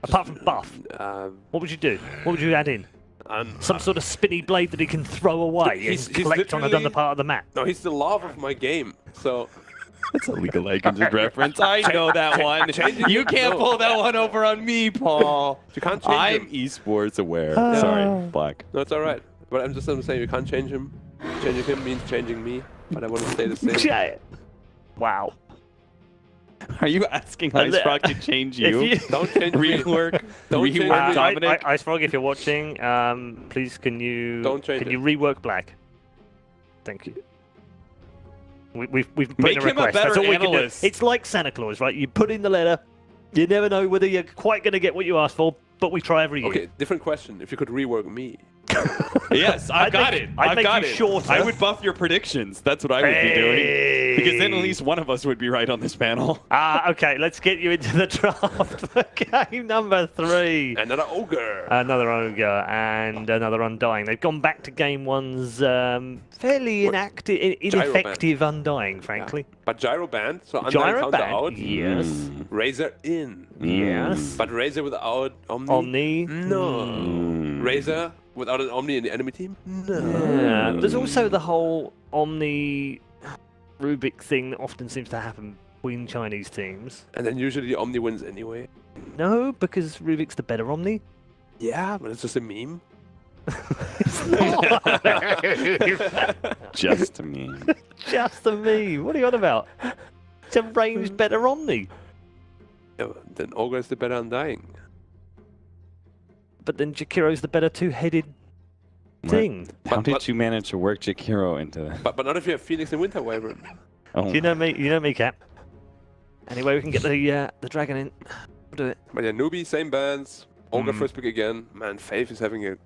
Apart from buff, what would you do? What would you add in? Some sort of spinny blade that he can throw away and collect on another part of the map. No, he's the love of my game. So That's a League of Legends reference. I know that one. You can't pull that one over on me, Paul. you can't change I'm him. esports aware. Sorry, Black. No, it's all right. But I'm just saying you can't change him. Changing him means changing me. But I want to stay the same. Wow. Are you asking Ice Frog to change you? Don't change me. Rework. Don't change Rework me. Dominic. Ice Frog, if you're watching, please can you rework Black? Thank you. We've put Make in a him a request. better That's all we can do. analyst. It's like Santa Claus, right? You put in the letter, you never know whether you're quite going to get what you asked for, but we try every year. Okay, different question. If you could rework me. Yes, I've got it. I'd I've make got you it. shorter. I would buff your predictions. That's what I would be doing. Because then at least one of us would be right on this panel. Okay, let's get you into the draft for game number 3. Another ogre. Another ogre and another undying. They've gone back to game 1's fairly ineffective undying, frankly. Yeah. But gyro band, so undying Gyro counter band, out. yes. Razor in. Yes. But Razor without Omni? Omni? No. Razor without an Omni in the enemy team? No. Yeah. There's also the whole Omni Rubik thing that often seems to happen between Chinese teams. And then usually the Omni wins anyway. No, because Rubik's the better Omni. Yeah, but it's just a meme. It's not. Just a meme. Just a meme. What are you on about? It's a ranged better Omni. Yeah, then ogre is the better undying. But then Jakiro's the better two-headed thing. How did you manage to work Jakiro into that? But not if you have Phoenix and Winter Wyvern. Oh. You know me, Cap. Anyway, we can get the dragon in. We'll do it. But yeah, NewBee, same bands. Ogre first pick again. Man, Faith is having a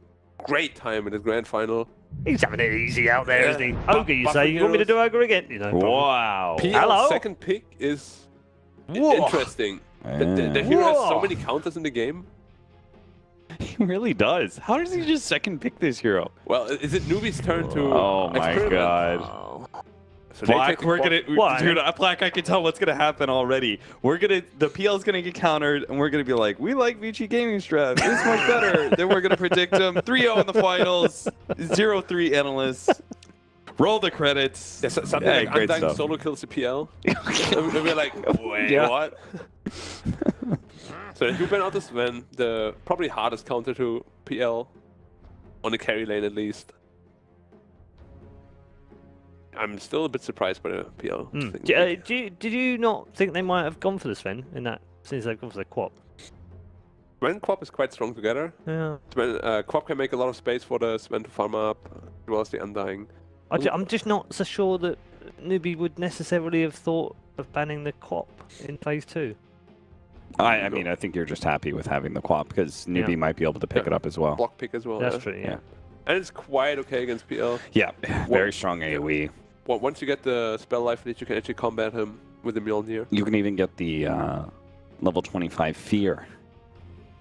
great time in the grand final. He's having it easy out there, Yeah. isn't he? Ogre, you Buffing say? You want me to heroes. do Ogre again? You know, Wow. PL's Hello? second pick is Whoa. interesting. The hero has so Whoa. many counters in the game. He really does. How does he just second pick this hero? Well, is it NewBee's turn to Oh my experiment? god. So they take Black, the we're quad- gonna, Why? dude, Black, I can tell what's gonna happen already. The PL's gonna get countered, and we're gonna be like, we like Vici Gaming Strat. It's much better. Then we're gonna predict him 3-0 in the finals, 0-3 analysts. Roll the credits. Yeah, something Yeah, like great Undying stuff. solo kills the PL. and we're like, wait, Yeah. what? So you ban out this Sven, the probably hardest counter to PL on the carry lane at least. I'm still a bit surprised by the PL. thing. Did you not think they might have gone for the Sven in that, since they've gone for the Quap? Sven Quap is quite strong together. Yeah. Sven, Quap can make a lot of space for the Sven to farm up, as well as the Undying. I'm just not so sure that NewBee would necessarily have thought of banning the Quap in phase 2. I mean, I think you're just happy with having the quap because NewBee might be able to pick it up as well. Block pick as well. That's yeah. true, yeah. And it's quite okay against PL. Yeah, very strong AoE. Well, once you get the spell life lead, you can actually combat him with the Mjolnir. You can even get the level 25 fear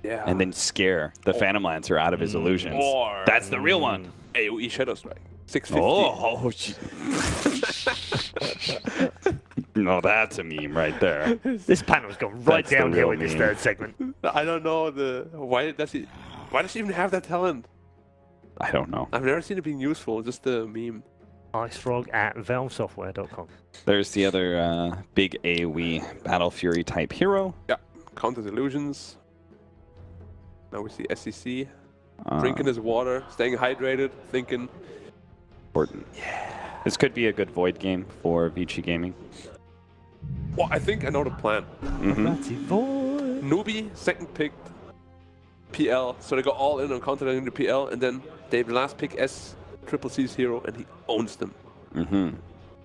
Yeah. and then scare the Phantom Lancer out of his illusions. Or That's the real one. AoE Shadow Strike. 650. No, that's a meme right there. This panel's gone right That's the downhill real in this meme. third segment. I don't know why does he even have that talent? I don't know. I've never seen it being useful. Just the meme. Icefrog at valvesoftware.com. There's the other big AoE Battle Fury type hero. Yeah. Counters illusions. Now we see SCC Uh, drinking his water, staying hydrated, thinking. important. This could be a good Void game for Vici Gaming. Well, I think I know the plan. NewBee second picked PL, so they go all in on countering the PL, and then they last pick S Triple C's hero, and he owns them.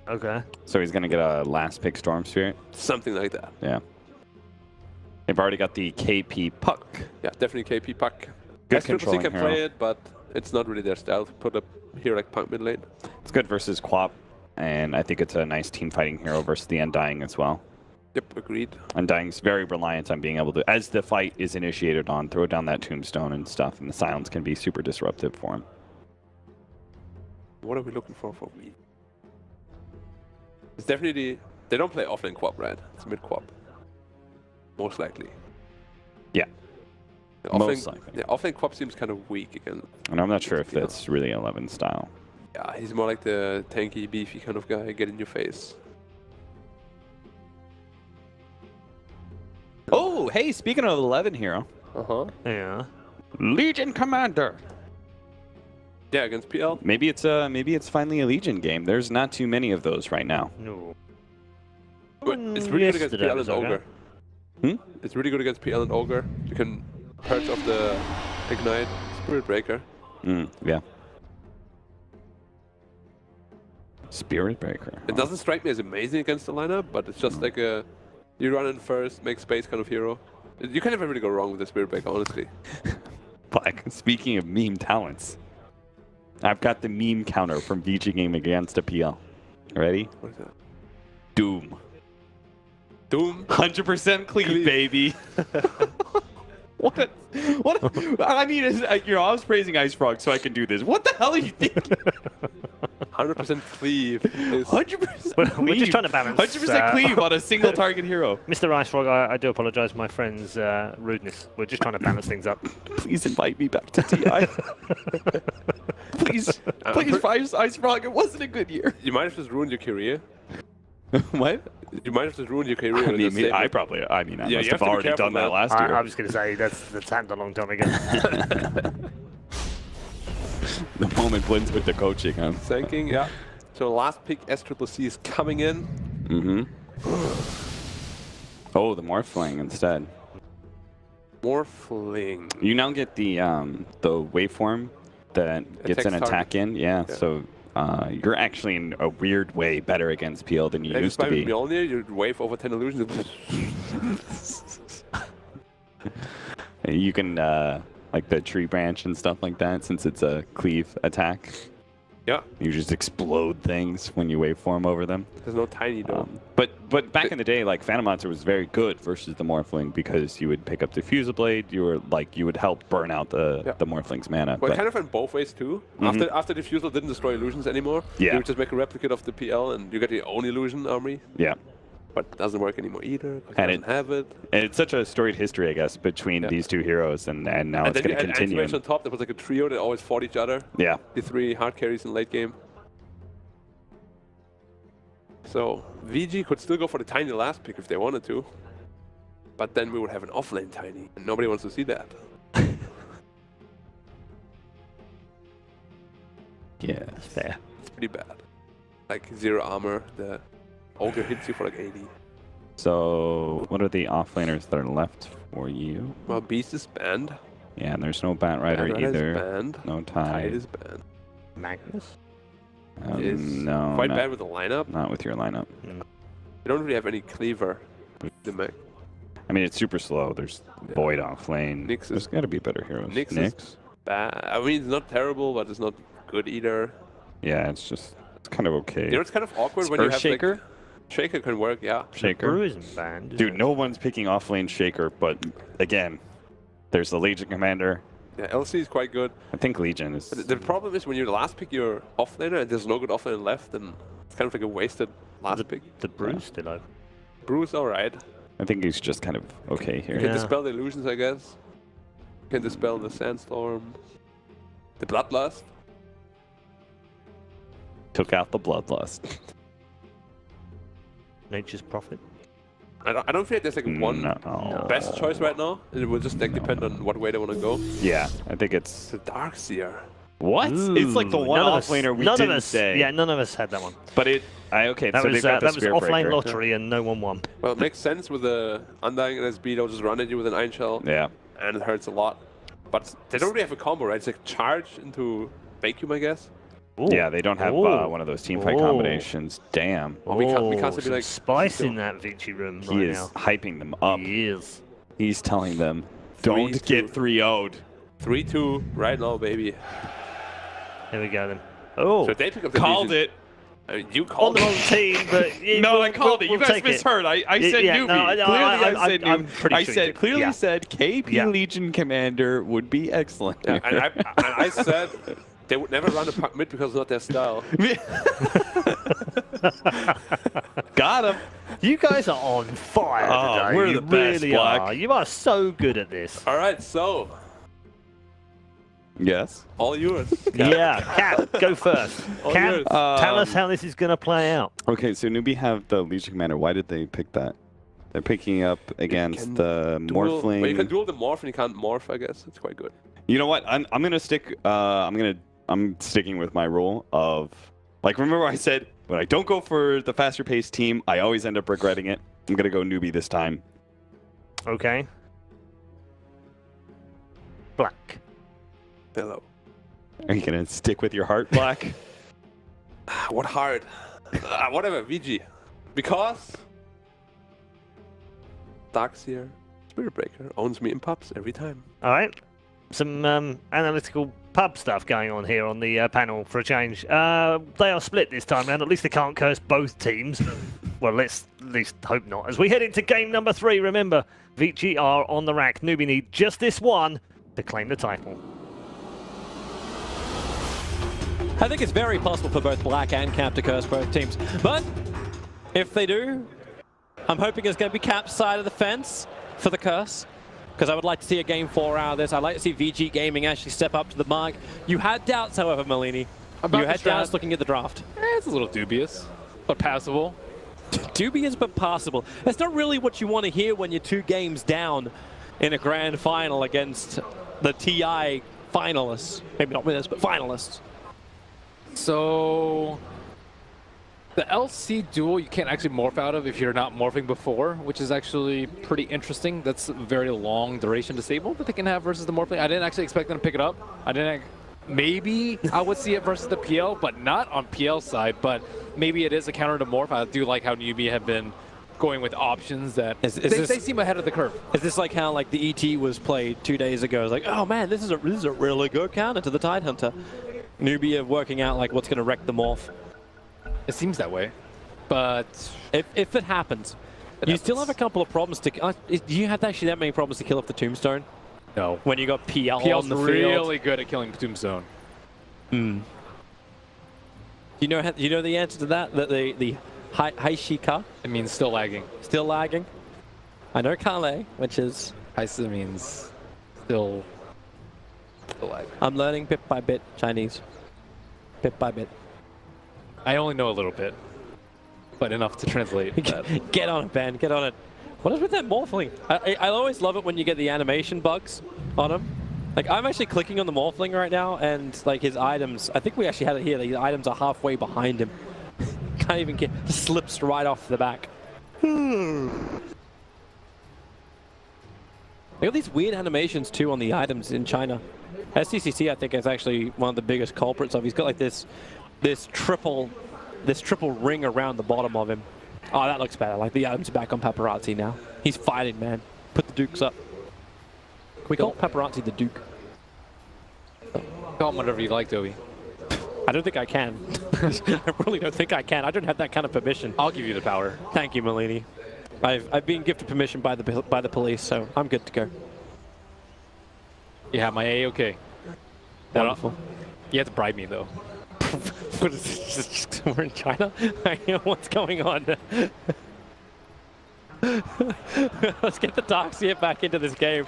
Okay. So he's going to get a last pick Storm Spirit. Something like that. Yeah. They've already got the KP Puck. Yeah, definitely KP Puck. Good S Triple C controlling can hero. play it, but it's not really their style to put a hero like Punk mid lane. It's good versus Quap, and I think it's a nice team fighting hero versus the Undying as well. Yep, agreed. Undying's very reliant on being able to, as the fight is initiated on, throw down that tombstone and stuff, and the silence can be super disruptive for him. What are we looking for me? It's definitely they don't play offlane Quap, right? It's mid Quap. Most likely. Yeah. Most likely. Yeah, offlane Quap seems kind of weak again. And I'm not sure if that's really 11 style. Yeah, he's more like the tanky, beefy kind of guy, get in your face. Oh, hey, speaking of 11 hero. Yeah. Legion Commander. Yeah, against PL. Maybe it's finally a Legion game. There's not too many of those right now. No. But it's really good against Yesterday PL was and okay. Ogre. It's really good against PL and Ogre. You can purge off the Ignite, Spirit Breaker. Yeah. Spirit Breaker. It doesn't strike me as amazing against the lineup, but it's just like a you run in first, make space kind of hero. You can never really go wrong with the Spirit Breaker, honestly. Like, speaking of meme talents, I've got the meme counter from VG Game against a PL. Ready? What is that? Doom. Doom. 100% clean, baby. What? I mean, I was praising Ice Frog, so I can do this. What the hell are you thinking? 100% cleave. 100% We're just trying to balance. 100% cleave on a single target hero. Mr. Ice Frog, I do apologise for my friend's rudeness. We're just trying to balance things up. Please invite me back to TI. please, Ice Frog. It wasn't a good year. You might have just ruined your career. What? You might have just ruined your career. I must have already done that last year. I was going to say that's happened a long time ago. The moment blends with the coaching, huh? Thanking, yeah. So last pick SCCC is coming in. Oh, the Morphling instead. Morphling. You now get the waveform that gets an attack in. Yeah. So you're actually in a weird way better against PL than you used to be. Mjolnir, you wave over 10 illusions. You can like the tree branch and stuff like that, since it's a cleave attack. Yeah. You just explode things when you waveform over them. There's no tiny though. But back in the day, like Phantom Monster was very good versus the Morphling because you would pick up the Fusel Blade. You would help burn out the Morphling's mana. Well, it kind of went both ways too. After the Fusel didn't destroy illusions anymore, you would just make a replicate of the PL and you get your own illusion army. Yeah. But it doesn't work anymore either. And it doesn't have it. And it's such a storied history, I guess, between these two heroes, and now it's going to continue. And on top, there was like a trio that always fought each other. Yeah. The three hard carries in late game. So VG could still go for the tiny last pick if they wanted to. But then we would have an offlane tiny, and nobody wants to see that. Yeah, that's fair. It's pretty bad. Like 0 armor, the Ogre hits you for like 80. So what are the offlaners that are left for you? Well, Beast is banned. Yeah, and there's no Bat Rider either. Is banned. No Tide. Tide is banned. Magnus? Is no, quite bad with the lineup. Not with your lineup. You don't really have any cleaver. The mech. I mean, it's super slow. There's Void offlane. Nyx There's got to be better heroes. Nyx is bad. I mean, it's not terrible, but it's not good either. Yeah, it's kind of okay. You know, it's kind of awkward when you have Shaker? like... Shaker can work, yeah. Shaker. Brew isn't banned, is Dude, it? no one's picking offlane Shaker, but again, there's the Legion Commander. Yeah, LC is quite good. I think Legion is... But the problem is when you last pick your offlaner and there's no good offlaner left, then it's kind of like a wasted last pick. The Brew's still open. Brew's alright. I think he's just kind of okay here. You can dispel the illusions, I guess. You can dispel the Sandstorm. The Bloodlust. Took out the Bloodlust. Nature's Prophet. I don't feel like there's like one best choice right now. It will just like depend on what way they want to go. Yeah, I think it's... The Darkseer. What? Ooh, It's like the one offlaner we didn't say. Yeah, none of us had that one. But okay, That so was, they've got the that was Spirit offlane Breaker. lottery and no one won. Well, it makes sense with the Undying NSB. They'll just run at you with an Iron Shell. Yeah. And it hurts a lot. But they don't really have a combo, right? It's like charge into Vacuum, I guess. Ooh. Yeah, they don't have one of those teamfight combinations. Damn. Well, we can't be some like spice in that Vici room He right is now. hyping them up. He is. He's telling them, don't 3-2. get 3-0'd. 3-2 right now, baby. There we go then. Oh, So they pick up the Called Legion. it. I mean, you on called the it. wrong team, but No, I called it. You we'll guys take it. misheard. I said Yeah, NewBee. no, Clearly, I said I'm NewBee. pretty I sure you said did. clearly Yeah. said KP Yeah. Legion Commander would be excellent. Yeah, and I said they would never run a puck mid because it's not their style. Got him. You guys are on fire today. We're you the best, really Black. are. You are so good at this. All right, so Yes. all yours. Yeah, Cap, go first. All Cap, yours. tell us how this is going to play out. Okay, so NewBee have the Legion Commander. Why did they pick that? They're picking up against the Morphling. Well, you can duel the morph and you can't morph, I guess. It's quite good. You know what? I'm gonna stick. I'm sticking with my rule of, like, remember I said when I don't go for the faster paced team, I always end up regretting it. I'm gonna go NewBee this time. Okay. Black. Hello. Are you gonna stick with your heart, Black? What hard? Whatever, VG. Because Darkseer, Spirit Breaker owns me in pubs every time. All right. Some analytical pub stuff going on here on the panel for a change. They are split this time round. At least they can't curse both teams. Well, let's at least hope not. As we head into game number 3, remember, Vici are on the rack. NewBee need just this one to claim the title. I think it's very possible for both Black and Cap to curse both teams. But if they do, I'm hoping it's going to be Cap's side of the fence for the curse. Because I would like to see a game 4 out of this. I'd like to see VG Gaming actually step up to the mark. You had doubts, however, Malini. You had doubts looking at the draft. It's a little dubious, but passable. Dubious but passable. That's not really what you want to hear when you're 2 games down in a grand final against the TI finalists. Maybe not winners, but finalists. So the LC duel you can't actually morph out of if you're not morphing before, which is actually pretty interesting. That's a very long duration disable that they can have versus the morphling. I didn't actually expect them to pick it up. Maybe I would see it versus the PL, but not on PL side. But maybe it is a counter to morph. I do like how NewBee have been going with options that they seem ahead of the curve. Is this like how like the ET was played 2 days ago? It's like, oh man, this is a really good counter to the Tidehunter. NewBee are working out like what's going to wreck the morph. It seems that way, but if it happens, you still have a couple of problems to. Do you have actually that many problems to kill off the Tombstone? no. When you got PL PL's on the field. really good at killing Tombstone. You know the answer to that? The Haishika It means still lagging. still lagging. I know Kale, which is Haisa means still lagging. I'm learning bit by bit Chinese. Bit by bit. I only know a little bit, but enough to translate that. Get on it, Ben. Get on it. What is with that morphling? I always love it when you get the animation bugs on him. Like, I'm actually clicking on the morphling right now, and like his items, I think we actually had it here. The items are halfway behind him. Can't even get, just slips right off the back. They got these weird animations too on the items in China. SCCC, I think, is actually one of the biggest culprits of. He's got like this triple ring around the bottom of him. Oh, that looks better. Like the items are back on Paparazzi now. He's fighting, man. Put the Dukes up. Can we call Paparazzi the Duke? Call him whatever you like, Toby. I don't think I can. I really don't think I can. I don't have that kind of permission. I'll give you the power. Thank you, Malini. I've been gifted permission by the police, so I'm good to go. You have my A-OK. Wonderful. You have to bribe me, though. What is this? We're in China? I know what's going on. Let's get the Darkseer back into this game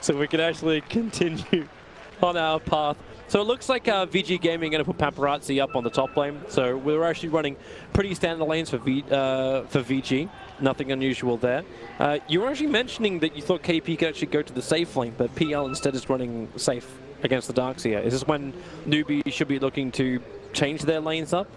so we can actually continue on our path. So it looks like VG Gaming are going to put Paparazzi up on the top lane. So we're actually running pretty standard lanes for VG. Nothing unusual there. You were actually mentioning that you thought KP could actually go to the safe lane, but PL instead is running safe against the Darkseer. Is this when NewBee should be looking to change their lanes up?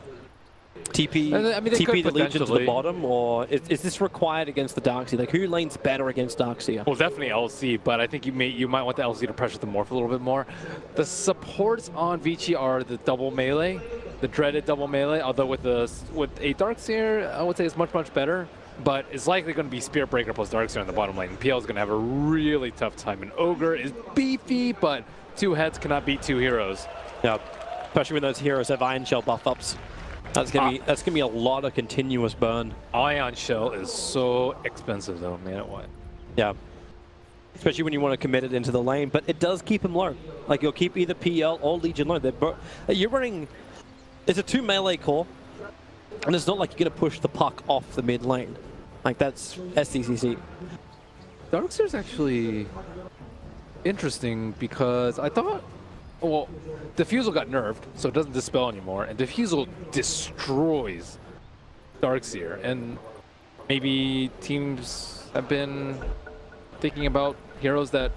TP, I mean, TP the Legion to the potentially. bottom, or is this required against the Darkseer? Like, who lanes better against Darkseer? Well, definitely LC, but I think you might want the LC to pressure the morph a little bit more. The supports on Vici are the double melee, the dreaded double melee. Although with a Darkseer, I would say it's much better. But it's likely going to be Spirit Breaker plus Darkseer on the bottom lane. PL is going to have a really tough time. And Ogre is beefy, but 2 heads cannot beat 2 heroes. Yeah, especially when those heroes have Iron Shell buff ups. That's gonna be a lot of continuous burn. Ion Shell is so expensive though, man. What? Yeah. Especially when you want to commit it into the lane, but it does keep him low. Like, you'll keep either PL or Legion low. You're running, it's a 2 melee core, and it's not like you're going to push the puck off the mid lane. Like, that's SCCC. Darkseer's actually interesting because I thought, well, Diffusal got nerfed, so it doesn't dispel anymore, and Diffusal destroys Darkseer, and maybe teams have been thinking about heroes that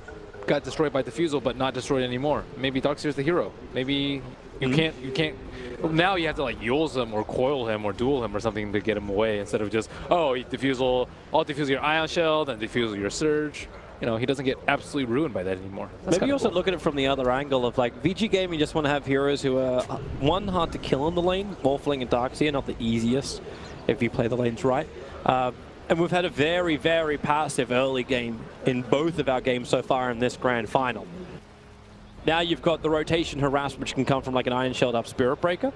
got destroyed by Diffusal but not destroyed anymore. Maybe Darkseer's the hero. Maybe you can't. Now you have to like use him or coil him or duel him or something to get him away instead of just, oh, Diffusal, I'll Diffusal your Ion Shell, then Diffusal your Surge. You know, he doesn't get absolutely ruined by that anymore. That's Maybe also cool. look at it from the other angle of like VG Gaming just want to have heroes who are, one, hard to kill on the lane. Morphling and Darkseer, not the easiest if you play the lanes right. And we've had a very, very passive early game in both of our games so far in this grand final. Now you've got the rotation harassment, which can come from like an Iron Shelled up Spirit Breaker.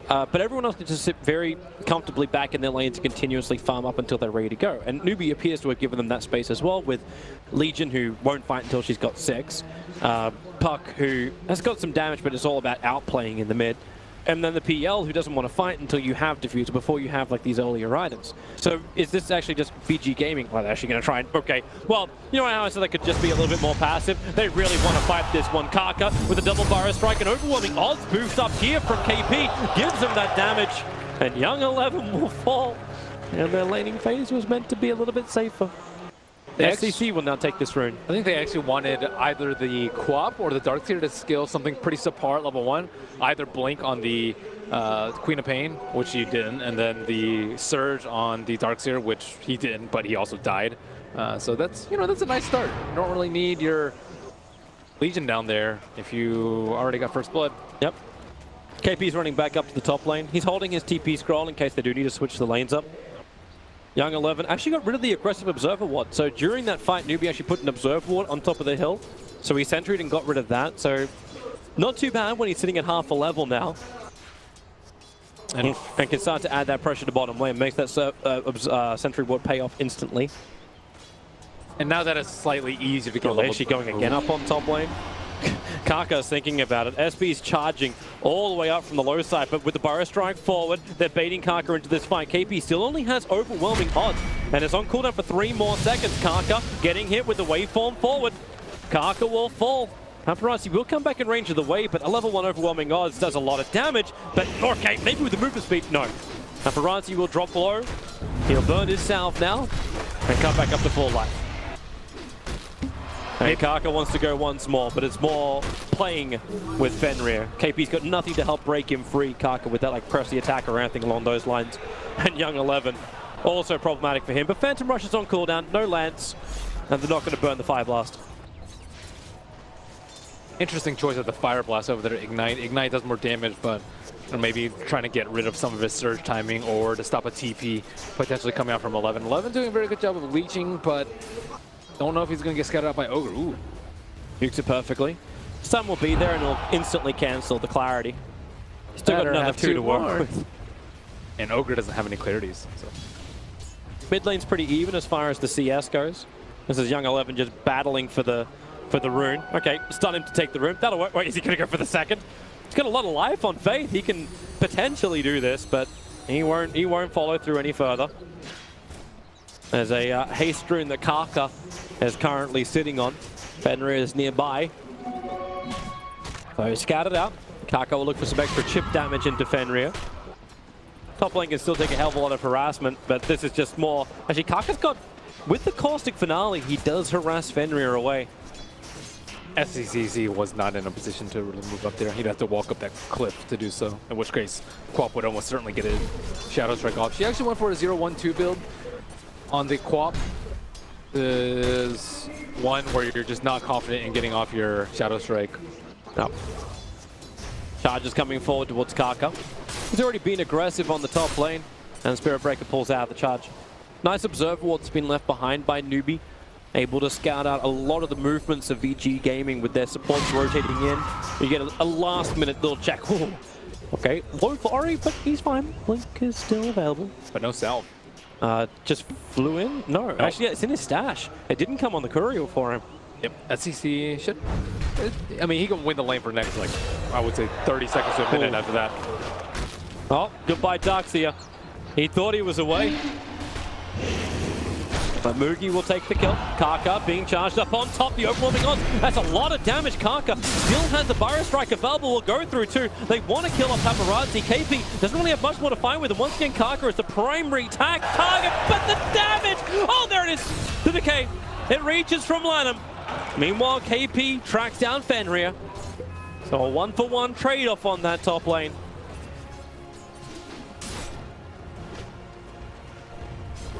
But everyone else can just sit very comfortably back in their lane to continuously farm up until they're ready to go. And NewBee appears to have given them that space as well, with Legion, who won't fight until she's got 6. Puck, who has got some damage, but it's all about outplaying in the mid. And then the PL, who doesn't want to fight until you have Diffuser, before you have like these earlier items. So is this actually just VG Gaming? Well, they're actually going to try and, okay, well, you know how I said they could just be a little bit more passive? They really want to fight this one. Karka with a double Burrow Strike, and overwhelming odds boost up here from KP, gives them that damage, and Young 11 will fall. And their laning phase was meant to be a little bit safer. The SCC will now take this rune. I think they actually wanted either the Quap or the Darkseer to skill something pretty subpar at level 1. Either Blink on the Queen of Pain, which he didn't, and then the Surge on the Darkseer, which he didn't, but he also died. So that's, you know, that's a nice start. You don't really need your Legion down there if you already got First Blood. Yep. KP's running back up to the top lane. He's holding his TP scroll in case they do need to switch the lanes up. Young 11 actually got rid of the aggressive Observer Ward. So during that fight, NewBee actually put an Observer Ward on top of the hill. So he sentried and got rid of that. So not too bad when he's sitting at half a level now. And can start to add that pressure to bottom lane. Makes that sentry ward pay off instantly. And now that it's slightly easier to get Well, actually going again up on top lane. Karka's thinking about it. SB's charging all the way up from the low side, but with the Burrow Strike forward, they're baiting Karka into this fight. KP still only has overwhelming odds, and it's on cooldown for 3 more seconds. Karka getting hit with the waveform forward. Karka will fall. Paparazzi will come back in range of the wave, but a level 1 overwhelming odds does a lot of damage. But, okay, maybe with the movement speed, no. Paparazzi will drop low. He'll burn his salve now, and come back up to full life. And Karka wants to go once more, but it's more playing with Fenrir. KP's got nothing to help break him free. Karka with that like press the attack or anything along those lines. And Young 11, also problematic for him. But Phantom Rush is on cooldown, no Lance, and they're not going to burn the Fire Blast. Interesting choice of the Fire Blast over there. Ignite. Ignite does more damage, but maybe trying to get rid of some of his surge timing or to stop a TP potentially coming out from 11. 11 doing a very good job of leeching, but don't know if he's going to get scattered out by Ogre. Ooh. Nukes it perfectly. Stun will be there and it'll instantly cancel the clarity. Still got another 2 to work with. And Ogre doesn't have any clarities. So. Mid lane's pretty even as far as the CS goes. This is Young 11 just battling for the rune. Okay, stun him to take the rune. That'll work. Wait, is he going to go for the second? He's got a lot of life on Faith. He can potentially do this, but he won't follow through any further. There's a haste rune that Karka is currently sitting on. Fenrir is nearby. So he's scattered out. Karka will look for some extra chip damage into Fenrir. Top lane can still take a hell of a lot of harassment, but this is just more... Actually, Karka's got... With the Caustic Finale, he does harass Fenrir away. SCCC was not in a position to really move up there. He'd have to walk up that cliff to do so, in which case Quap would almost certainly get a Shadow Strike off. She actually went for a 0-1-2 build on the Quap. Is one where you're just not confident in getting off your Shadow Strike. No. Charge is coming forward towards Karka. He's already been aggressive on the top lane, and Spirit Breaker pulls out the charge. Nice Observer Ward's been left behind by NewBee. Able to scout out a lot of the movements of VG Gaming with their supports rotating in. You get a last-minute little check. Ooh. Okay, low for Ori, but he's fine. Blink is still available. But no salve. Just flew in? No, actually, yeah, it's in his stash. It didn't come on the courier for him. Yep, SCC should... I mean, he can win the lane for the next, like, I would say 30 seconds to a minute after that. Oh, goodbye Darkseer. He thought he was away. But Mugi will take the kill. Kaka being charged up on top. The overwhelming odds. That's a lot of damage. Kaka still has the Bio Strike available. Will go through too. They want to kill off Paparazzi. KP doesn't really have much more to find with him. Once again, Kaka is the primary attack target. But the damage! Oh, there it is. The decay. It reaches from Lanham. Meanwhile, KP tracks down Fenrir. So a 1-for-1 trade-off on that top lane.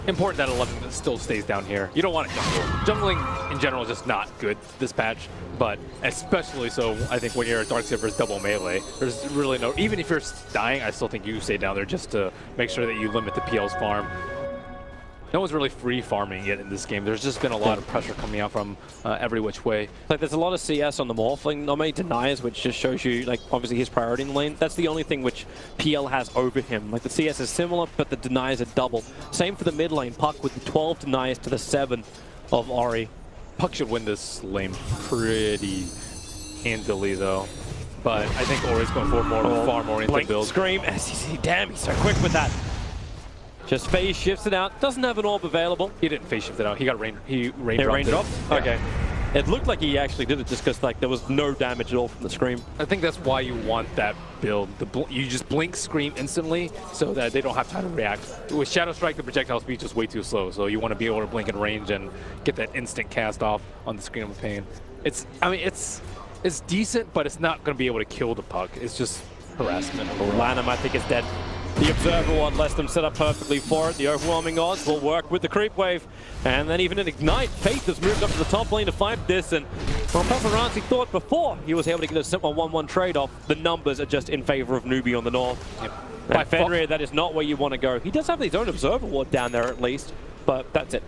Important that 11 still stays down here. You don't want to jungle. Jungling in general is just not good this patch, but especially so, I think when you're a Darkseer versus double melee, there's really no, even if you're dying, I still think you stay down there just to make sure that you limit the PL's farm. No one's really free farming yet in this game. There's just been a lot of pressure coming out from every which way. Like there's a lot of CS on the Morphling, not many deniers, which just shows you like obviously his priority in the lane. That's the only thing which PL has over him. Like the CS is similar, but the deniers are double. Same for the mid lane, Puck with the 12 deniers to the 7 of Ori. Puck should win this lane pretty handily though. But I think Ori's going for more farm-oriented build. Scream, SCC, damn, he's so quick with that. Just phase shifts it out. Doesn't have an orb available. He didn't phase shift it out. He got rain. He rain dropped. Yeah. Okay. It looked like he actually did it just because like there was no damage at all from the Scream. I think that's why you want that build. You just blink Scream instantly so that they don't have time to react. With Shadow Strike, the projectile speed is just way too slow. So you want to be able to blink in range and get that instant cast off on the Scream of Pain. It's decent, but it's not going to be able to kill the Puck. It's just harassment. Lanham, I think, is dead. The Observer Ward lets them set up perfectly for it. The overwhelming odds will work with the creep wave. And then even in Ignite, Faith has moved up to the top lane to fight this. And well, Paparazzi thought before he was able to get a simple 1-1 trade-off, the numbers are just in favor of NewBee on the north. Yep. By Fenrir, that is not where you want to go. He does have his own Observer Ward down there at least, but that's it.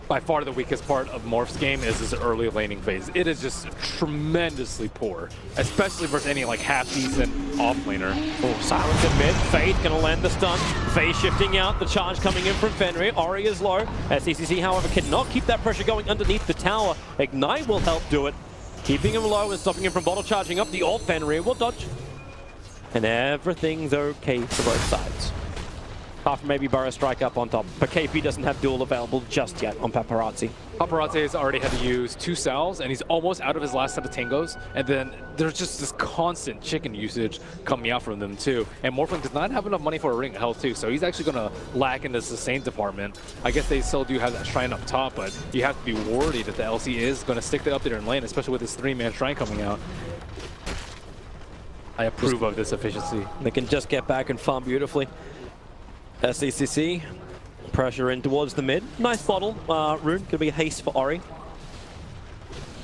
By far the weakest part of Morph's game is his early laning phase. It is just tremendously poor, especially versus any like half-decent off-laner. Oh, silence in mid. Faith gonna land the stun. Phase shifting out. The charge coming in from Fenrir. Ori is low. SCCC, however, cannot keep that pressure going underneath the tower. Ignite will help do it, keeping him low and stopping him from bottle charging up. The ult Fenrir will dodge. And everything's okay for both sides. Apart from maybe Burrow Strike up on top. But KP doesn't have duel available just yet on Paparazzi. Paparazzi has already had to use 2 salves, and he's almost out of his last set of tangos. And then there's just this constant chicken usage coming out from them too. And Morphling does not have enough money for a ring of health too, so he's actually going to lack in the sustain department. I guess they still do have that shrine up top, but you have to be worried that the LC is going to stick that up there in lane, especially with this 3-man shrine coming out. I approve of this efficiency. They can just get back and farm beautifully. SCCC, pressure in towards the mid. Nice bottle, Rune, could be a haste for Ori.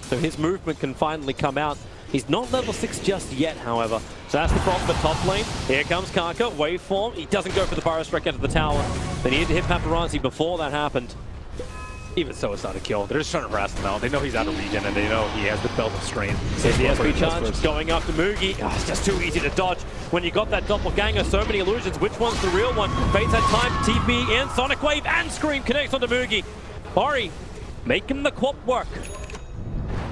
So his movement can finally come out. He's not level 6 just yet, however. So that's the problem for top lane. Here comes Kaka, waveform. He doesn't go for the Burrow Strike out of the tower. They needed to hit Paparazzi before that happened. Even so, it's not a kill. They're just trying to harass him out. They know he's out of regen, and they know he has the belt of strength. Here's the SP charge, going after Mugi. Oh, it's just too easy to dodge. When you got that doppelganger, so many illusions. Which one's the real one? Fate's had time, TP in, Sonic Wave, and Scream connects onto Mugi. Ori making the quap work.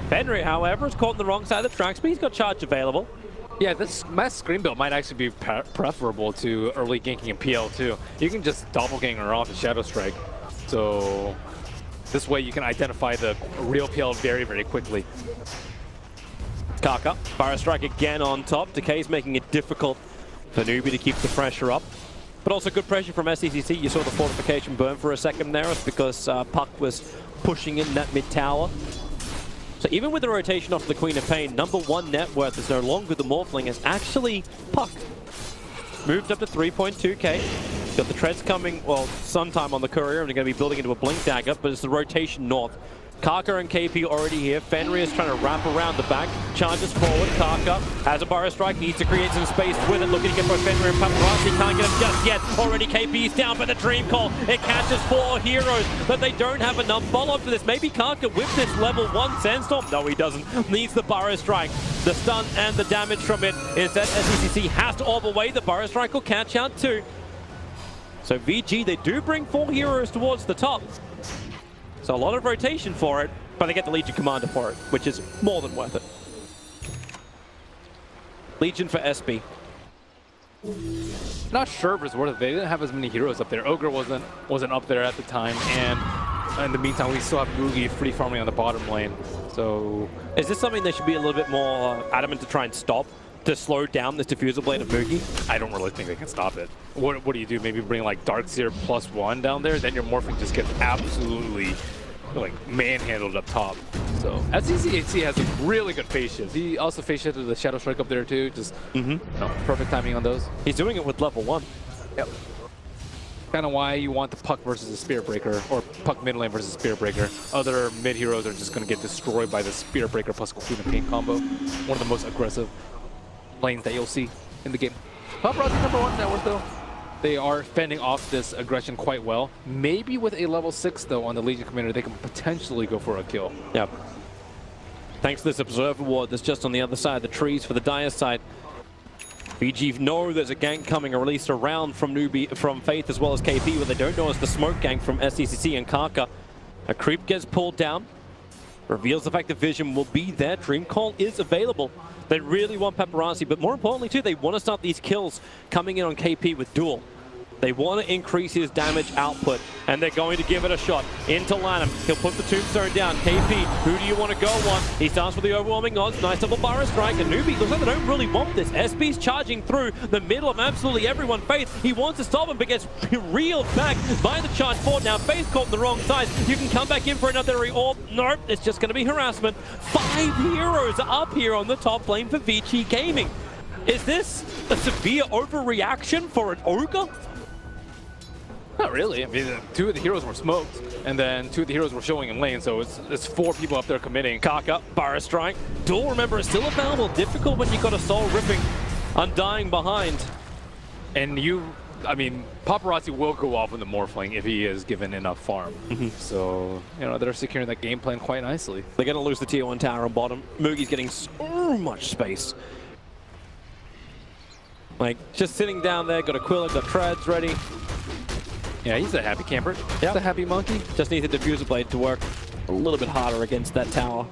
Fenrir, however, is caught on the wrong side of the tracks, but he's got charge available. Yeah, this mass Scream build might actually be preferable to early ganking in PL too. You can just doppelganger off the Shadow Strike. So this way you can identify the real PL very, very quickly. Kaka, Fire Strike again on top. Decay's making it difficult for NewBee to keep the pressure up. But also good pressure from SCCC. You saw the fortification burn for a second there. It's because Puck was pushing in that mid tower. So even with the rotation off the Queen of Pain, #1 net worth is no longer the Morphling. It's actually Puck. Moved up to 3.2k. Got the treads coming, well, sometime on the courier, and they're going to be building into a blink dagger, but it's the rotation north. Kaka and KP already here. Fenrir is trying to wrap around the back. Charges forward. Kaka has a Burrow Strike, needs to create some space with it. Looking to get both Fenrir and Paparazzi. Can't get him just yet. Already KP's down by the Dream Call. It catches 4 heroes, but they don't have enough follow-up for this. Maybe Kaka with this level 1 Sandstorm. No, he doesn't. Needs the Burrow Strike. The stun and the damage from it is that SCCC has to orb away. The Burrow Strike will catch out too. So VG, they do bring 4 heroes towards the top. So a lot of rotation for it, but they get the Legion Commander for it, which is more than worth it. Legion for SB. Not sure if it's worth it. They didn't have as many heroes up there. Ogre wasn't up there at the time, and in the meantime, we still have Mugi free farming on the bottom lane. So Is this something they should be a little bit more adamant to try and stop? To slow down this diffuser blade of Mugi? I don't really think they can stop it. What do you do? Maybe bring like Darkseer +1 down there? Then your morphing just gets absolutely like manhandled up top. So SCCHC has a really good phase shift. He also phase shifted the Shadow Strike up there too. Just you know, perfect timing on those. He's doing it with level 1. Yep. Kind of why you want the Puck versus the Spear Breaker, or Puck mid lane versus Spear Breaker. Other mid heroes are just going to get destroyed by the Spear Breaker plus Queen of Pain combo. One of the most aggressive lanes that you'll see in the game. Paparazzi #1 network though. They are fending off this aggression quite well. Maybe with a level 6 though on the Legion Commander, they can potentially go for a kill. Yep. Thanks to this Observer Ward that's just on the other side of the trees for the Dire side. VG know there's a gank coming, a release around from NewBee, from Faith as well as KP. What they don't know is the smoke gank from SCCC and Kaka. A creep gets pulled down, reveals the fact that Vision will be there. Dream Call is available. They really want Paparazzi, but more importantly too, they want to start these kills coming in on KP with Duel. They want to increase his damage output, and they're going to give it a shot. Into Lanham, he'll put the Tombstone down. KP, who do you want to go on? He starts with the overwhelming odds. Nice double Barra Strike, and NewBee looks like they don't really want this. SB's charging through the middle of absolutely everyone. Faith, he wants to stop him, but gets reeled back by the charge forward. Now Faith caught on the wrong side. You can come back in for another orb. Nope, it's just going to be harassment. 5 heroes are up here on the top lane for VG Gaming. Is this a severe overreaction for an Ogre? Not really. I mean, 2 of the heroes were smoked, and then 2 of the heroes were showing in lane, so it's 4 people up there committing. Kaka, Barra Strike. Duel, remember, is still available. Difficult when you got a soul ripping, Undying behind. And I mean, Paparazzi will go off in the Morphling if he is given enough farm. So, you know, they're securing that game plan quite nicely. They're going to lose the tier 1 tower on bottom. Mugi's getting so much space. Like, just sitting down there, got Aquila, got Treads ready. Yeah, he's a happy camper. He's a happy monkey. Just needs the diffuser blade to work a little bit harder against that tower.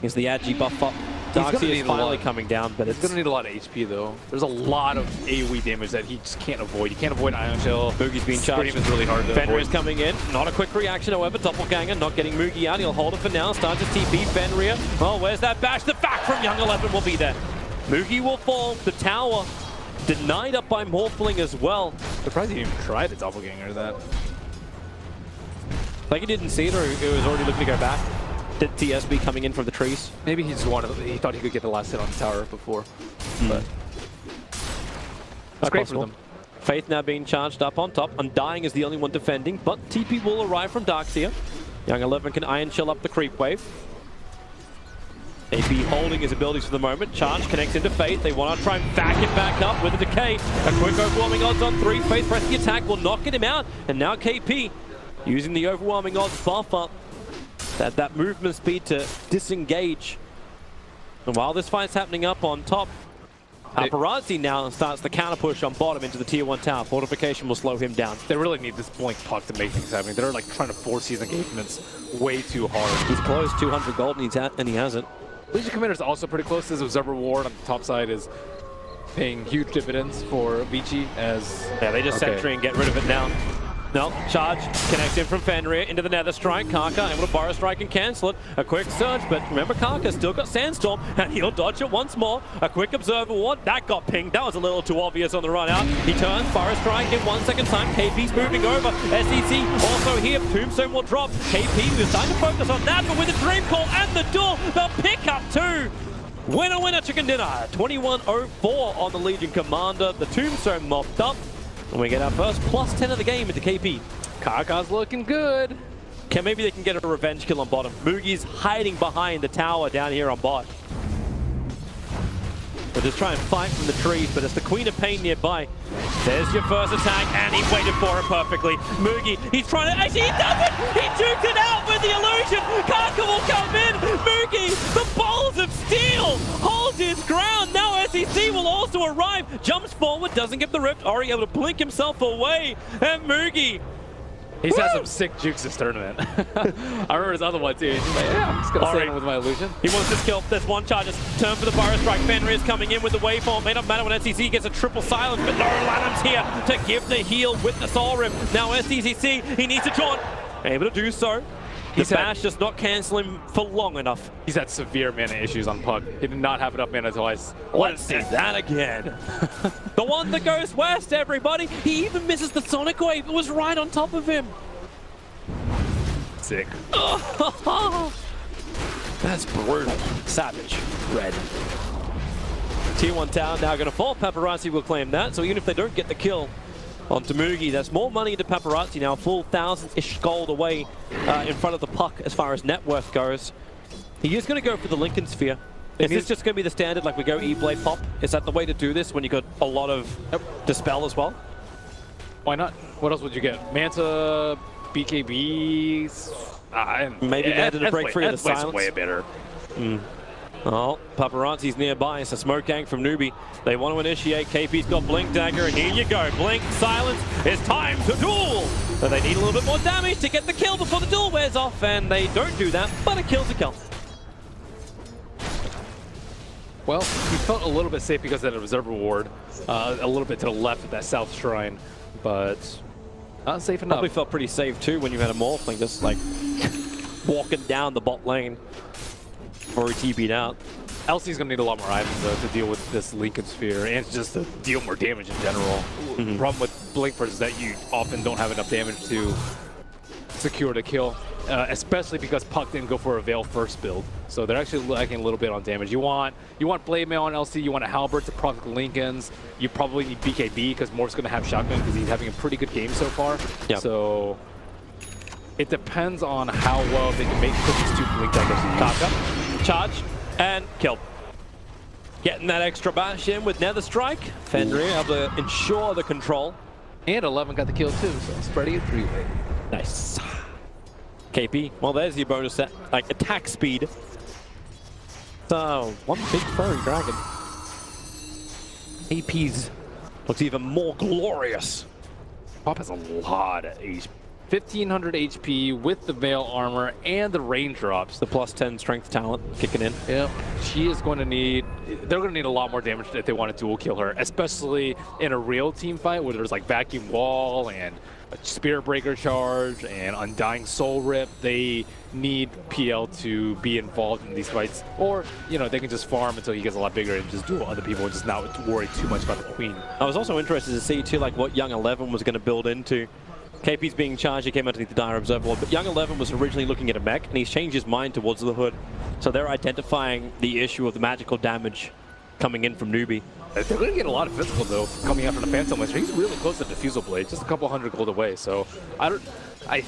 Here's the Agi buff up. Darkseer is finally coming down, but it's going to need a lot of HP though. There's a lot of AoE damage that he just can't avoid. He can't avoid Ion Shell. Mugi's being charged. Scream is really hard to Fenrir avoid. is coming in. Not a quick reaction, however. Doppelganger not getting Mugi out. He'll hold it for now. Starts his TP. Fenrir. Oh, where's that bash? The back from Young 11 will be there. Mugi will fall. The tower denied up by Morphling as well. Surprised he didn't even try the Doppelganger that. Like he didn't see it, or it was already looking to go back. Did TSB coming in from the trees? Maybe he just wanted. He thought he could get the last hit on the tower before. But that's great for them. Faith now being charged up on top. Undying is the only one defending, but TP will arrive from Darkseer. Young 11 can Iron Chill up the creep wave. AP holding his abilities for the moment. Charge connects into Faith. They want to try and back it back up with a decay. A quick overwhelming odds on 3. Faith pressing the attack will not get him out. And now KP using the overwhelming odds buffer. That movement speed to disengage. And while this fight's happening up on top, Paparazzi now starts the counter push on bottom into the tier 1 tower. Fortification will slow him down. They really need this Blink Puck to make things happen. They're like trying to force these engagements way too hard. He's close, 200 gold, and he has it. Legion Commander is also pretty close. His Observer Ward on the top side is paying huge dividends for Vici as... Yeah, they just sentry and get rid of it now. No, charge connects in from Fenrir into the Nether Strike. Kaka able to Borrow Strike and cancel it. A quick surge, but remember Kaka still got Sandstorm, and he'll dodge it once more. A quick Observer Ward, that got pinged. That was a little too obvious on the run out. He turns, Borrow Strike in 1 second time. KP's moving over. SEC also here. Tombstone will drop. KP was starting to focus on that, but with the Dream Call and the Duel, they'll pick up 2. Winner, winner, chicken dinner. 21-04 on the Legion Commander. The Tombstone mopped up. And we get our first +10 of the game into KP. Kaka's looking good. Maybe they can get a revenge kill on bottom. Mugi's hiding behind the tower down here on bot. We'll just try and fight from the trees, but it's the Queen of Pain nearby. There's your first attack, and he waited for it perfectly. Mugi, he's trying to... Actually, he does it! He juked it out with the illusion! Kaka will come in! Mugi, the balls of steel, holds his ground! Now SEC will also arrive! Jumps forward, doesn't get the rift. Ori able to blink himself away, and Mugi He's had some sick jukes this tournament. I remember his other one too. He's like, yeah, I'm just gonna save him with my illusion. He wants this kill. There's one charge. Just turn for the Burrow Strike. Fenrir is coming in with the waveform. May not matter when SCC gets a triple silence, but Laurel Adams here to give the heal with the Soul Rim. Now SCC, he needs to jaunt. Able to do so. The bash does not cancel him for long enough. He's had severe mana issues on Puck. He did not have enough mana twice. Let's see that again. The one that goes west, everybody. He even misses the Sonic Wave. It was right on top of him. Sick. That's brutal. Savage. Red. Tier 1 tower now going to fall. Paparazzi will claim that. So even if they don't get the kill on Tamugi, that's more money into Paparazzi now. Full 1,000-ish gold away in front of the Puck as far as net worth goes. He is going to go for the Lincoln Sphere. Is this just going to be the standard, like we go E-Blade Pop? Is that the way to do this when you got a lot of Dispel as well? Why not? What else would you get? Manta, BKB, maybe Manta to break free of the silence. Way better. Oh, Paparazzi's nearby. It's a smoke gang from NewBee. They want to initiate. KP's got Blink Dagger, and here you go. Blink, silence. It's time to duel. So they need a little bit more damage to get the kill before the duel wears off, and they don't do that, but a kill's a kill. Well, he felt a little bit safe because of the reserve reward, a little bit to the left of that south shrine, but not safe enough. Probably felt pretty safe too when you had a Morphling just like walking down the bot lane before he TP'd out. LC's gonna need a lot more items though to deal with this Lincoln Sphere and just to deal more damage in general. The problem with Blink Burst is that you often don't have enough damage to secure the kill, especially because Puck didn't go for a Veil first build. So they're actually lacking a little bit on damage. You want Blade Mail on LC, you want a Halberd to proc the Lincolns, you probably need BKB because Morph's gonna have Shotgun because he's having a pretty good game so far. Yep. So it depends on how well they can put these two Blink Daggers. Kaka, charge, and kill. Getting that extra bash in with Nether Strike. Fenrir able to ensure the control. And 11 got the kill too, so spreading it three-way. Nice. KP, well there's your bonus set, like attack speed. So, one big furry dragon. AP's looks even more glorious. Pop has a lot of HP. 1500 HP with the Veil armor and the raindrops. The plus 10 strength talent kicking in. Yep. She is going to need, they're going to need a lot more damage if they want to dual kill her, especially in a real team fight where there's like vacuum wall and a Spirit Breaker charge and Undying Soul Rip. They need PL to be involved in these fights, or you know, they can just farm until he gets a lot bigger and just duel other people and just not worry too much about the Queen. I was also interested to see too, like what Young 11 was going to build into. KP's being charged, he came underneath the Dire Observer, but Young 11 was originally looking at a mech, and he's changed his mind towards the Hood. So they're identifying the issue of the magical damage coming in from NewBee. They're going to get a lot of physical though, coming out from the Phantom Laser. He's really close to Diffusal Blade, just a couple hundred gold away. So I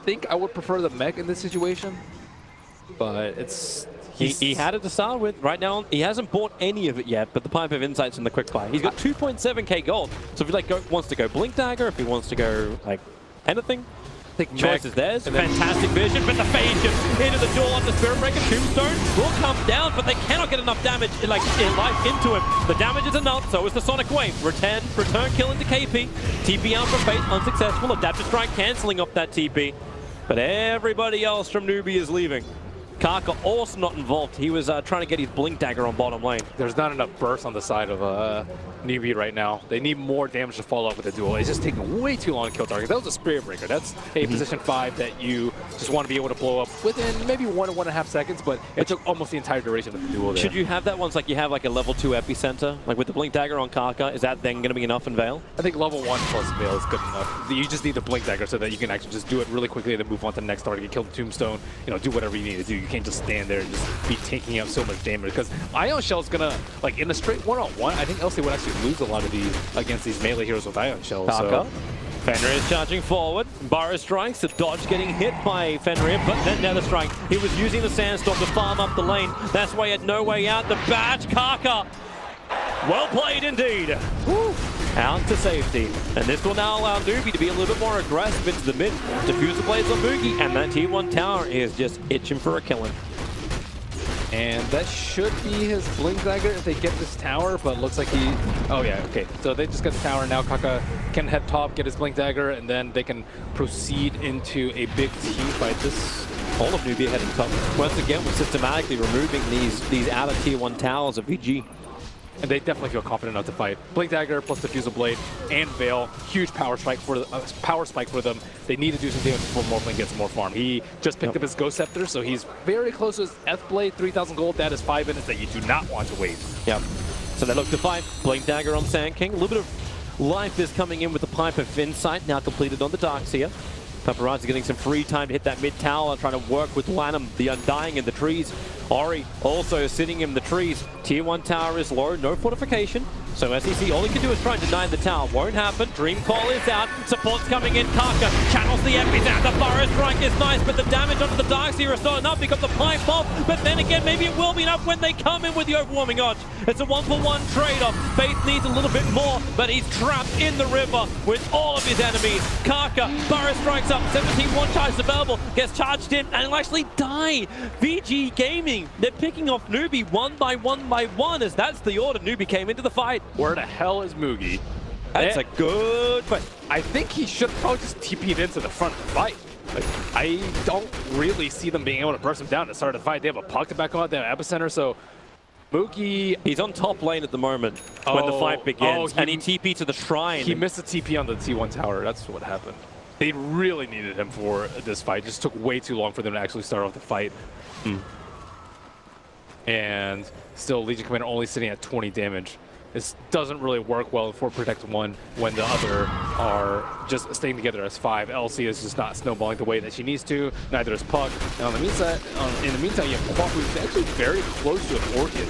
think I would prefer the mech in this situation, but it's... He had it to start with. Right now, he hasn't bought any of it yet, but the Pipe of Insights in the quick buy. He's got 2.7k gold. So if he wants to go Blink Dagger, if he wants to go like anything, I think choice is theirs. Fantastic vision, but the phase just into the door on the Spirit Breaker. Tombstone will come down, but they cannot get enough damage, in life into him. The damage is enough, so is the Sonic Wave. Return kill into KP. TP out from base, unsuccessful. Adaptive Strike cancelling off that TP. But everybody else from NewBee is leaving. Kaka also not involved. He was trying to get his Blink Dagger on bottom lane. There's not enough burst on the side of NewBee right now. They need more damage to follow up with the duel. It's just taking way too long to kill targets. That was a Spirit Breaker. That's a position 5 that you just want to be able to blow up within maybe 1 to 1.5 seconds, but it took almost the entire duration of the duel there. Should you have that once like you have like a level 2 epicenter, like with the Blink Dagger on Kaka? Is that then going to be enough in Veil? I think level 1 plus Veil is good enough. You just need the Blink Dagger so that you can actually just do it really quickly and then move on to the next target, kill the Tombstone, you know, do whatever you need to do. You can't just stand there and just be taking out so much damage, because Ion Shell's gonna, like in a straight one-on-one, I think LC would actually lose a lot of these against these melee heroes with Ion Shell. Kaka. Fenrir is charging forward. Burrow strikes, the dodge getting hit by Fenrir, but then Nether Strike. He was using the Sandstorm to farm up the lane. That's why he had no way out. The badge, Kaka. Well played indeed. Woo. Out to safety. And this will now allow NewBee to be a little bit more aggressive into the mid. Diffuser plays on Boogie, and that T1 tower is just itching for a killing. And that should be his Blink Dagger if they get this tower, but looks like he... Oh yeah, okay. So they just got the tower. Now Kaka can head top, get his Blink Dagger, and then they can proceed into a big team fight. This... All of NewBee heading top. Once again, we're systematically removing these outer tier 1 towers of VG. And they definitely feel confident enough to fight. Blink Dagger plus Diffusal Blade and Veil, huge power spike for them. They need to do some damage before Morphling gets more farm. He just picked up his Ghost Scepter, so he's very close to his F Blade, 3,000 gold. That is 5 minutes that you do not want to wait. Yep. So they look to fight. Blink Dagger on Sand King. A little bit of life is coming in with the Pipe of Insight, now completed on the Darkseer. Paparazzi getting some free time to hit that mid tower, trying to work with Lanham, the Undying in the trees. Ori also sitting in the trees. Tier 1 tower is low, no fortification. So SEC, all he can do is try and deny the tower. Won't happen. Dream Call is out. Support's coming in. Kaka channels the Epis out. The Forest Strike is nice, but the damage onto the Darkseer is not enough because the pipe off. But then again, maybe it will be enough when they come in with the Overwhelming Odds. It's a 1-for-1 trade-off. Faith needs a little bit more, but he's trapped in the river with all of his enemies. Kaka, Forest Strikes up. 17 one-charges available. Gets charged in and will actually die. VG Gaming, they're picking off NewBee one by one as that's the order NewBee came into the fight. Where the hell is Mugi? That's a good fight. I think he should probably just TP'd into the front of the fight. Like, I don't really see them being able to burst him down to start the fight. They have a pocket back on, they have Epicenter, so Mugi... He's on top lane at the moment when the fight begins, and he TP to the shrine. He missed a TP on the T1 tower, that's what happened. They really needed him for this fight. It just took way too long for them to actually start off the fight. And still, Legion Commander only sitting at 20 damage. This doesn't really work well for Protect 1 when the other are just staying together as 5. LC is just not snowballing the way that she needs to. Neither is Puck. And in the meantime, you have Quack, who's actually very close to an Orchid.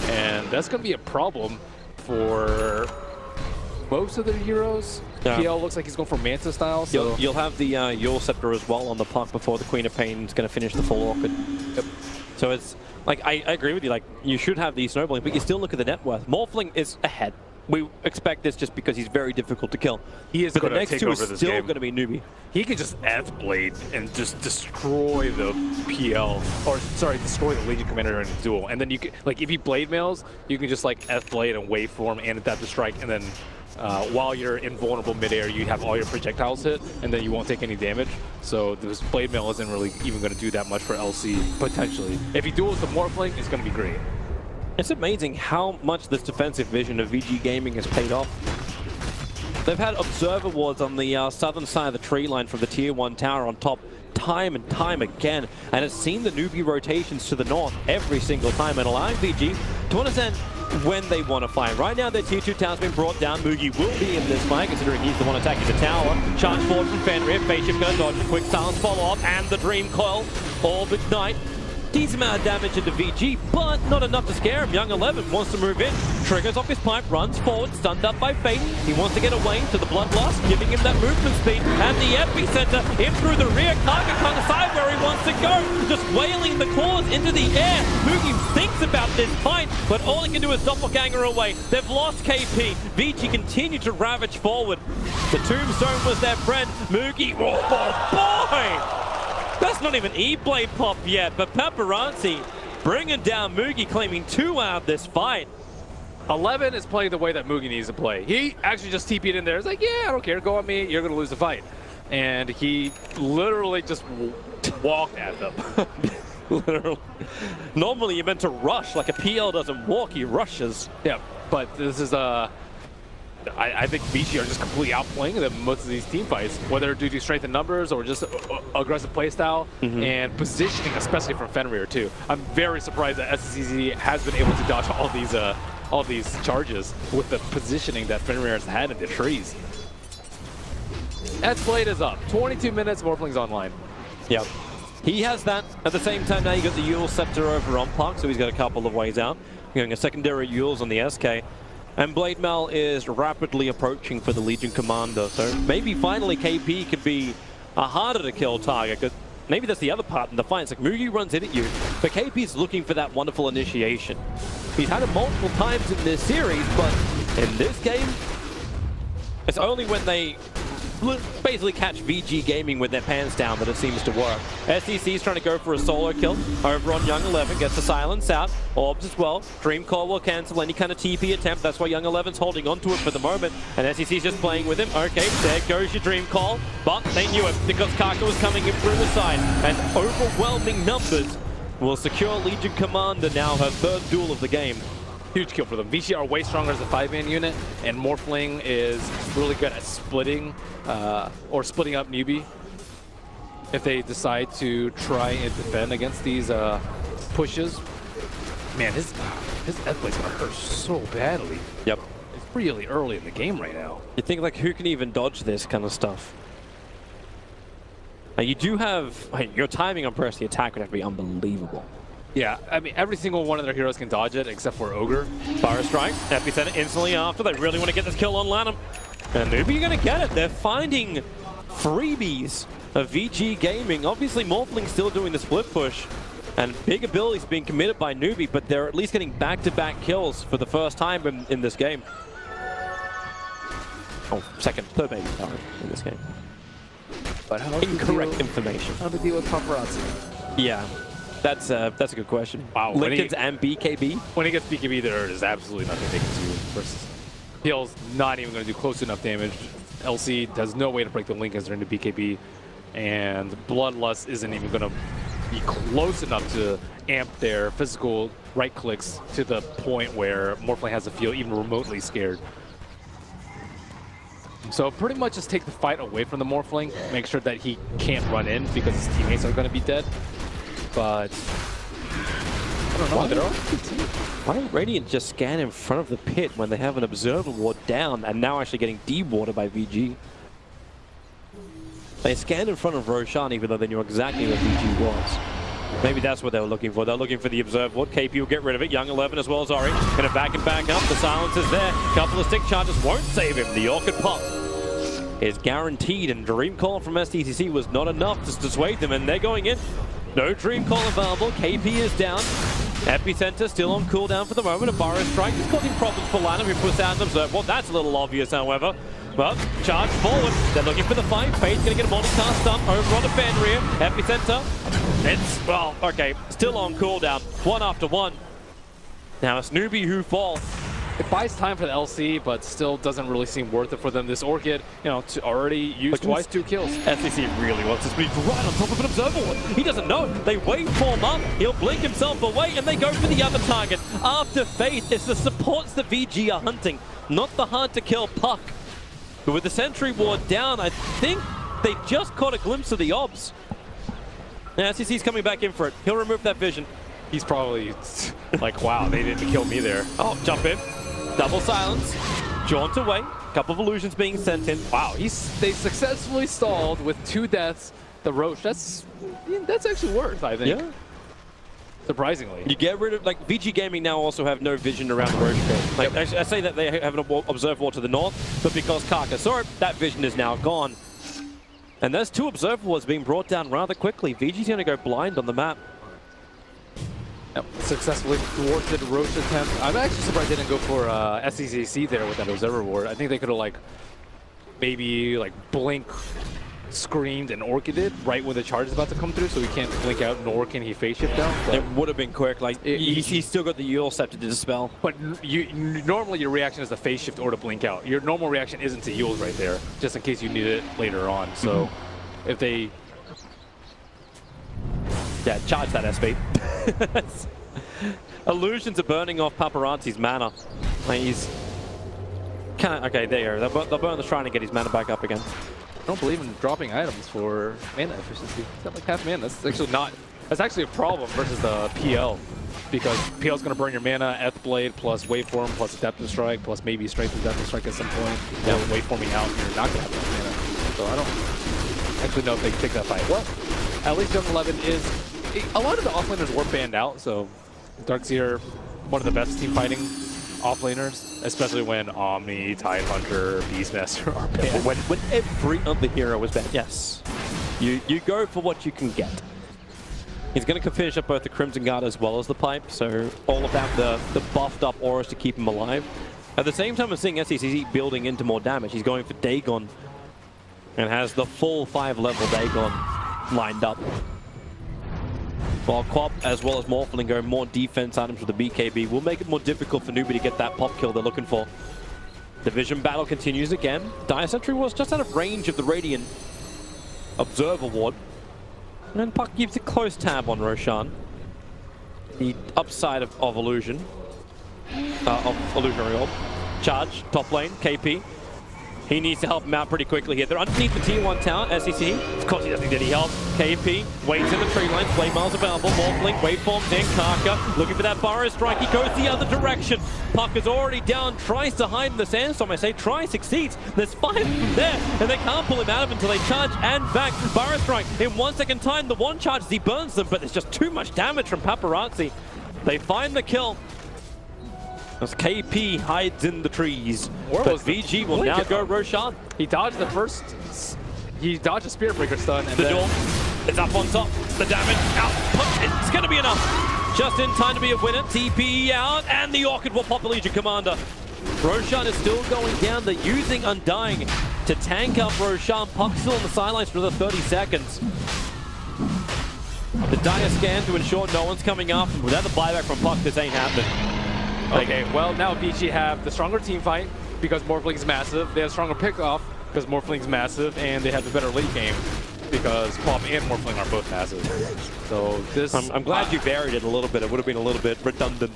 And that's going to be a problem for most of the heroes. Yeah. PL looks like he's going for Manta style. So You'll have the Yule Scepter as well on the Puck before the Queen of Pain is going to finish the full Orchid. Yep. So it's... Like, I agree with you, like, you should have the snowballing, but you still look at the net worth. Morphling is ahead. We expect this just because he's very difficult to kill. He is but the going to next take two over is this still game. going to be NewBee. He can just F-Blade and just destroy the PL, or sorry, destroy the Legion Commander in a duel. And then you can, like, if he Blade Mails, you can just like F-Blade and wait for him and adapt the strike, and then while you're invulnerable midair, you have all your projectiles hit, and then you won't take any damage. So this Blade Mail isn't really even going to do that much for LC, potentially. If he duels the Morphling, it's going to be great. It's amazing how much this defensive vision of VG Gaming has paid off. They've had observer wards on the southern side of the tree line from the tier 1 tower on top time and time again, and it's seen the NewBee rotations to the north every single time and allowing VG to understand when they want to fight. Right now, their tier 2 tower's been brought down. Mugi will be in this fight, considering he's the one attacking the tower. Charge forward from Fenrir. Spaceship gonna dodge. Quick silence follow up, and the Dream Coil. Orb Ignite. Decent amount of damage into VG, but not enough to scare him. Young 11 wants to move in, triggers off his pipe, runs forward, stunned up by Fate. He wants to get away to the Bloodlust, giving him that movement speed, and the epicenter in through the rear. Kaka can't decide where he wants to go, just wailing the claws into the air. Mugi thinks about this fight, but all he can do is doppelganger away. They've lost KP. VG continue to ravage forward. The Tombstone was their friend. Mugi, oh boy! That's not even E-Blade pop yet, but Paparazzi bringing down Mugi, claiming 2 out of this fight. 11 is playing the way that Mugi needs to play. He actually just TP'd in there. It's like, yeah, I don't care. Go on me. You're going to lose the fight. And he literally just walked at them. Literally. Normally you're meant to rush. Like a PL doesn't walk, he rushes. Yeah, but this is I think VG are just completely outplaying them most of these team fights, whether due to strength in numbers or just aggressive playstyle and positioning, especially from Fenrir too. I'm very surprised that SCZ has been able to dodge all these charges with the positioning that Fenrir has had in the trees. Blade is up. 22 minutes, Morphling's online. Yep. He has that. At the same time now you got the Yule Scepter over on Puck, so he's got a couple of ways out. Getting a secondary Yules on the SK. And Blade Mail is rapidly approaching for the Legion Commander, so maybe finally KP could be a harder to kill target, because maybe that's the other part in the fight. It's like Mugi runs in at you, but KP's looking for that wonderful initiation. He's had it multiple times in this series, but in this game, it's only when they basically catch VG Gaming with their pants down, but it seems to work. SEC's trying to go for a solo kill over on Young 11, gets the silence out, orbs as well. Dream Call will cancel any kind of TP attempt, that's why Young 11's holding on to it for the moment, and SEC's just playing with him. Okay, there goes your Dream Call, but they knew it because Kaka was coming in through the side, and overwhelming numbers will secure Legion Commander now her third duel of the game. Huge kill for them. VG are way stronger as a 5-man unit, and Morphling is really good at splitting or splitting up NewBee if they decide to try and defend against these pushes. Man, his F-Blade's gonna hurt so badly. Yep. It's really early in the game right now. You think, like, who can even dodge this kind of stuff? You do have, your timing on press the attack would have to be unbelievable. Yeah, I mean, every single one of their heroes can dodge it except for Ogre. Fire Strike, Epicenter instantly after. They really want to get this kill on Lanham. And NewBee going to get it. They're finding freebies of VG Gaming. Obviously, Morphling's still doing the split push. And big abilities being committed by NewBee, but they're at least getting back-to-back kills for the first time in this game. Oh, third maybe in this game. But how Incorrect information. How to deal with paparazzi? Yeah, that's a good question. Wow, Lincolns and BKB? When he gets BKB, there is absolutely nothing they can do versus PL's not even going to do close enough damage. LC has no way to break the Lincolns into BKB, and Bloodlust isn't even going to be close enough to amp their physical right clicks to the point where Morphling has to feel even remotely scared. So pretty much just take the fight away from the Morphling, make sure that he can't run in because his teammates are going to be dead. But I don't know. They're all good team. Why don't Radiant just scan in front of the pit when they have an Observer Ward down and now actually getting dewatered by VG? They scanned in front of Roshan even though they knew exactly where VG was. Maybe that's what they were looking for. They're looking for the Observer Ward. KP will get rid of it. Young 11 as well as Ori. Gonna back him back up. The silence is there. Couple of stick charges won't save him. The Orchid Pop is guaranteed, and Dream Call from STCC was not enough to dissuade them, and they're going in. No Dream Call available. KP is down. Epicenter still on cooldown for the moment. A Fire Strike is causing problems for Lanham, who puts out an Observer. Well, that's a little obvious, however. Well, charge forward. They're looking for the fight. Fade's going to get a multicast stun over on the Fenrir. Epicenter. It's, well, okay, still on cooldown. One after one. Now it's NewBee who falls. It buys time for the LC, but still doesn't really seem worth it for them. This Orchid, you know, already used twice, 2 kills. SEC really wants this, but he's right on top of an Observer Ward. He doesn't know. They wait for him up. He'll blink himself away, and they go for the other target. After Faith, it's the supports that VG are hunting, not the hard-to-kill Puck. But with the Sentry Ward down, I think they just caught a glimpse of the Obs. Now SEC's coming back in for it. He'll remove that vision. He's probably like, wow, they didn't kill me there. Oh, jump in. Double silence. Jaunt away. Couple of illusions being sent in. Wow, they successfully stalled with 2 deaths. The Roche, that's actually worth, I think. Yeah. Surprisingly. You get rid of, like, VG Gaming now also have no vision around the Roche pit. Like, I say that they have an Observer Ward to the north, but because Kaka saw it, that vision is now gone. And there's 2 Observer Wards being brought down rather quickly. VG's going to go blind on the map. Yep. Successfully thwarted Roche attempt. I'm actually surprised they didn't go for SCCC there with that Observer Ward. I think they could have, like, maybe, like, blink, screamed, and Orchided right when the charge is about to come through, so he can't blink out, nor can he phase shift down. It would have been quick. Like, he's still got the Yule Scepter to dispel. But normally your reaction is to phase shift or to blink out. Your normal reaction isn't to Yule's right there, just in case you need it later on. So if they... Yeah, charge that SB. Illusions are burning off Paparazzi's mana. Like, he's... Okay, there you go. They'll burn the shrine and get his mana back up again. I don't believe in dropping items for mana efficiency. It's got like half mana. That's actually not... That's actually a problem versus the PL. Because PL's going to burn your mana, Eth Blade plus Waveform plus Adaptive Strike plus maybe Strength and Adaptive Strike at some point. Yeah. Waveforming out, you're not going to have enough mana. So I don't actually know if they can take that fight. Well, at least Young 11 is... A lot of the offlaners were banned out, so Darkseer, one of the best team fighting offlaners, especially when Omni, Tidehunter, Beastmaster are banned. Yeah, when every other hero was banned, yes. You go for what you can get. He's going to finish up both the Crimson Guard as well as the Pipe, so all about the buffed up auras to keep him alive. At the same time as seeing SCCC building into more damage, he's going for Dagon. and has the full 5-level Dagon lined up. While Quap as well as Morphling go more defense items with the BKB will make it more difficult for NewBee to get that pop kill they're looking for. Division battle continues again. Dire Sentry was just out of range of the Radiant Observer Ward. And Puck keeps a close tab on Roshan. The upside of Illusion. Of Illusionary Orb. Charge, top lane, KP. He needs to help him out pretty quickly here. They're underneath the T1 tower, SEC. Of course he doesn't need any help. KP waits in the tree line, Flame Miles available, Morphling, waveforms in, Karka looking for that Burrow strike. He goes the other direction. Puck is already down, tries to hide in the sandstorm. I say try, succeeds. There's 5 of them there, and they can't pull him out of it until they charge and back. Burrow strike in 1 second time. The one charges, he burns them, but there's just too much damage from Paparazzi. They find the kill. As KP hides in the trees, but VG will now go Roshan. He dodged the first. He dodged a Spirit Breaker stun, and The then door is up on top. The damage out. It's going to be enough. Just in time to be a winner. TP out, and the Orchid will pop the Legion Commander. Roshan is still going down. They're using Undying to tank up Roshan. Puck still on the sidelines for another 30 seconds. The Dire scan to ensure no one's coming up. Without the buyback from Puck, this ain't happening. okay, well now VG have the stronger team fight because Morphling is massive. They have stronger pickoff because Morphling is massive, and they have the better late game because Quap and Morphling are both massive. So this, I'm glad you varied it a little bit. It would have been a little bit redundant.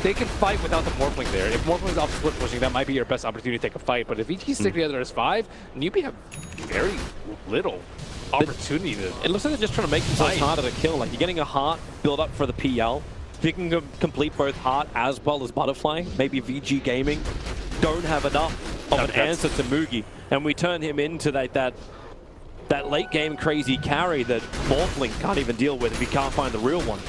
they can fight without the Morphling there. If Morphling's off split pushing, that might be your best opportunity to take a fight. But if VG stick together as 5, NewBee have very little opportunity to. It looks like they're just trying to make themselves harder to kill. Like you're getting a heart build up for the PL. If you can complete both Heart as well as Butterfly, maybe VG Gaming don't have enough of an answer to Mugi, and we turn him into that late game crazy carry that Morphling can't even deal with if he can't find the real one.